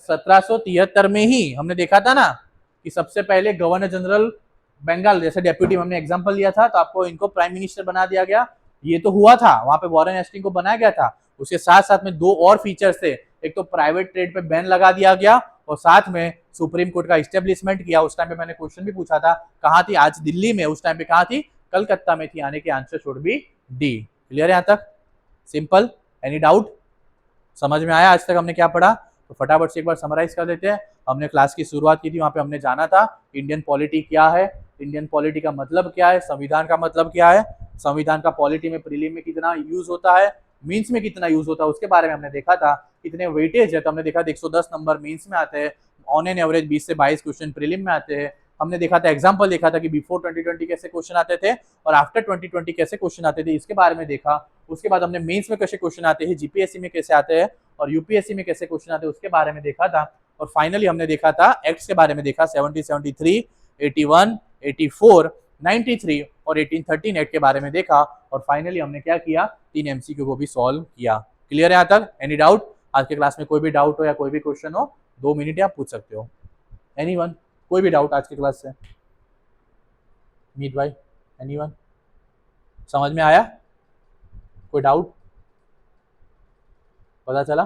S1: 1773 में ही हमने देखा था ना कि सबसे पहले गवर्नर जनरल बंगाल, जैसे डेप्यूटी हमने एग्जांपल लिया था, तो आपको इनको प्राइम मिनिस्टर बना दिया गया। ये तो हुआ था, वहां पे वॉरेन हेस्टिंग को बनाया गया था। उसके साथ साथ में दो और फीचर्स थे, एक तो प्राइवेट ट्रेड पे बैन लगा दिया गया और साथ में सुप्रीम कोर्ट का इस्टेब्लिशमेंट किया। उस टाइम पे मैंने क्वेश्चन भी पूछा था, कहाँ थी आज? दिल्ली में। उस टाइम पे कहाँ थी? कलकत्ता में थी। आने के answer should be D. Clear है यहाँ तक? सिंपल। Any doubt? समझ में आया आज तक हमने क्या पढ़ा? तो फटाफट से एक बार समराइज कर देते हैं। हमने क्लास की शुरुआत की थी, वहां पे हमने जाना था इंडियन पॉलिटी क्या है, इंडियन पॉलिटी का मतलब क्या है, संविधान का मतलब क्या है, संविधान का पॉलिटी में प्रीलिम में कितना यूज होता है, मीन्स में कितना यूज होता है, उसके बारे में हमने देखा था। कितने वेटेज है, तो हमने देखा था 110 नंबर मीन्स में आते हैं, ऑन एन एवरेज 20 से 22 क्वेश्चन प्रीलिम में आते हैं। हमने देखा था एग्जाम्पल देखा था कि बिफोर 2020 कैसे क्वेश्चन आते थे और आफ्टर 2020 कैसे क्वेश्चन आते थे, इसके बारे में देखा। उसके बाद हमने मेंस में कैसे क्वेश्चन आते हैं, जीपीएससी में कैसे आते हैं और यूपीएससी में कैसे क्वेश्चन आते हैं, उसके बारे में देखा था। और फाइनली हमने देखा था एक्ट्स के बारे में देखा, 70, 73, 81, 84, 93 और 1813 एक्ट के बारे में देखा। और फाइनली हमने क्या किया, 3 एमसीक्यू को भी सॉल्व किया। क्लियर है यहाँ तक? Any doubt? आज के क्लास में कोई भी डाउट हो या कोई भी क्वेश्चन हो, 2 मिनट आप पूछ सकते हो। एनीवन? कोई भी डाउट आज की क्लास से? मीत भाई, एनीवन? समझ में आया? कोई डाउट? पता चला?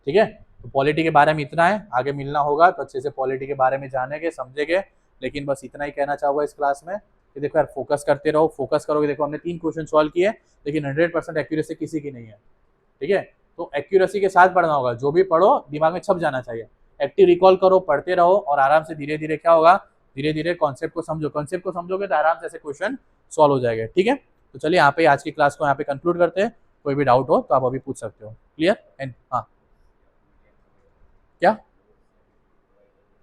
S1: ठीक है, तो पॉलिटी के बारे में इतना है, आगे मिलना होगा तो अच्छे से पॉलिटी के बारे में जानेंगे समझेंगे। लेकिन बस इतना ही कहना चाहूँगा इस क्लास में। कि देखो यार फोकस करते रहो, फोकस करोगे। देखो हमने 3 क्वेश्चन सॉल्व किए, लेकिन 100% एक्यूरेसी किसी की नहीं है, ठीक है। तो एक्यूरेसी के साथ पढ़ना होगा, जो भी पढ़ो दिमाग में छप जाना चाहिए। एक्टिव रिकॉल करो, पढ़ते रहो, और आराम से धीरे धीरे क्या होगा, धीरे धीरे कॉन्सेप्ट को समझो। कॉन्सेप्ट को समझोगे तो आराम से ऐसे क्वेश्चन सॉल्व हो जाएगा, ठीक है। तो चलिए यहाँ पे आज की क्लास को यहाँ पे कंक्लूड करते हैं। कोई भी डाउट हो तो आप अभी पूछ सकते हो। क्लियर एंड हाँ क्या,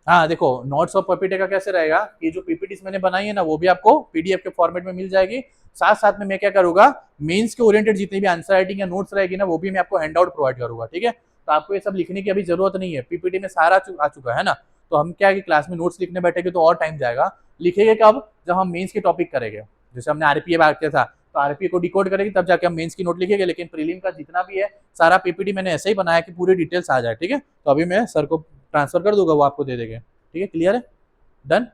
S1: हाँ देखो नोट्स और पीपीटी का कैसे रहेगा कि जो पीपीटी मैंने बनाई है ना वो भी आपको पीडीएफ के फॉर्मेट में मिल जाएगी। साथ साथ में मैं क्या करूंगा, मेंस के ओरिएंटेड जितनी भी आंसर राइटिंग या नोट्स रहेगी ना वो भी मैं आपको हैंड आउट प्रोवाइड करूंगा, ठीक है। तो आपको ये सब लिखने की अभी जरूरत नहीं है, पीपीटी में सारा आ चुका है ना। तो हम क्या है कि क्लास में नोट्स लिखने बैठेंगे तो और टाइम जाएगा। लिखेंगे कब, जब हम मेंस के टॉपिक करेंगे। जैसे हमने आरपीए बात किया था, तो आरपीए को डिकोड करेंगे तब जाके हम मेंस की नोट लिखेंगे। लेकिन प्रीलिम का जितना भी है सारा पीपीटी मैंने ऐसे ही बनाया कि पूरी डिटेल्स आ जाए, ठीक है। तो अभी मैं सर को ट्रांसफर कर दूंगा, वो आपको दे देंगे, ठीक है। क्लियर है, डन।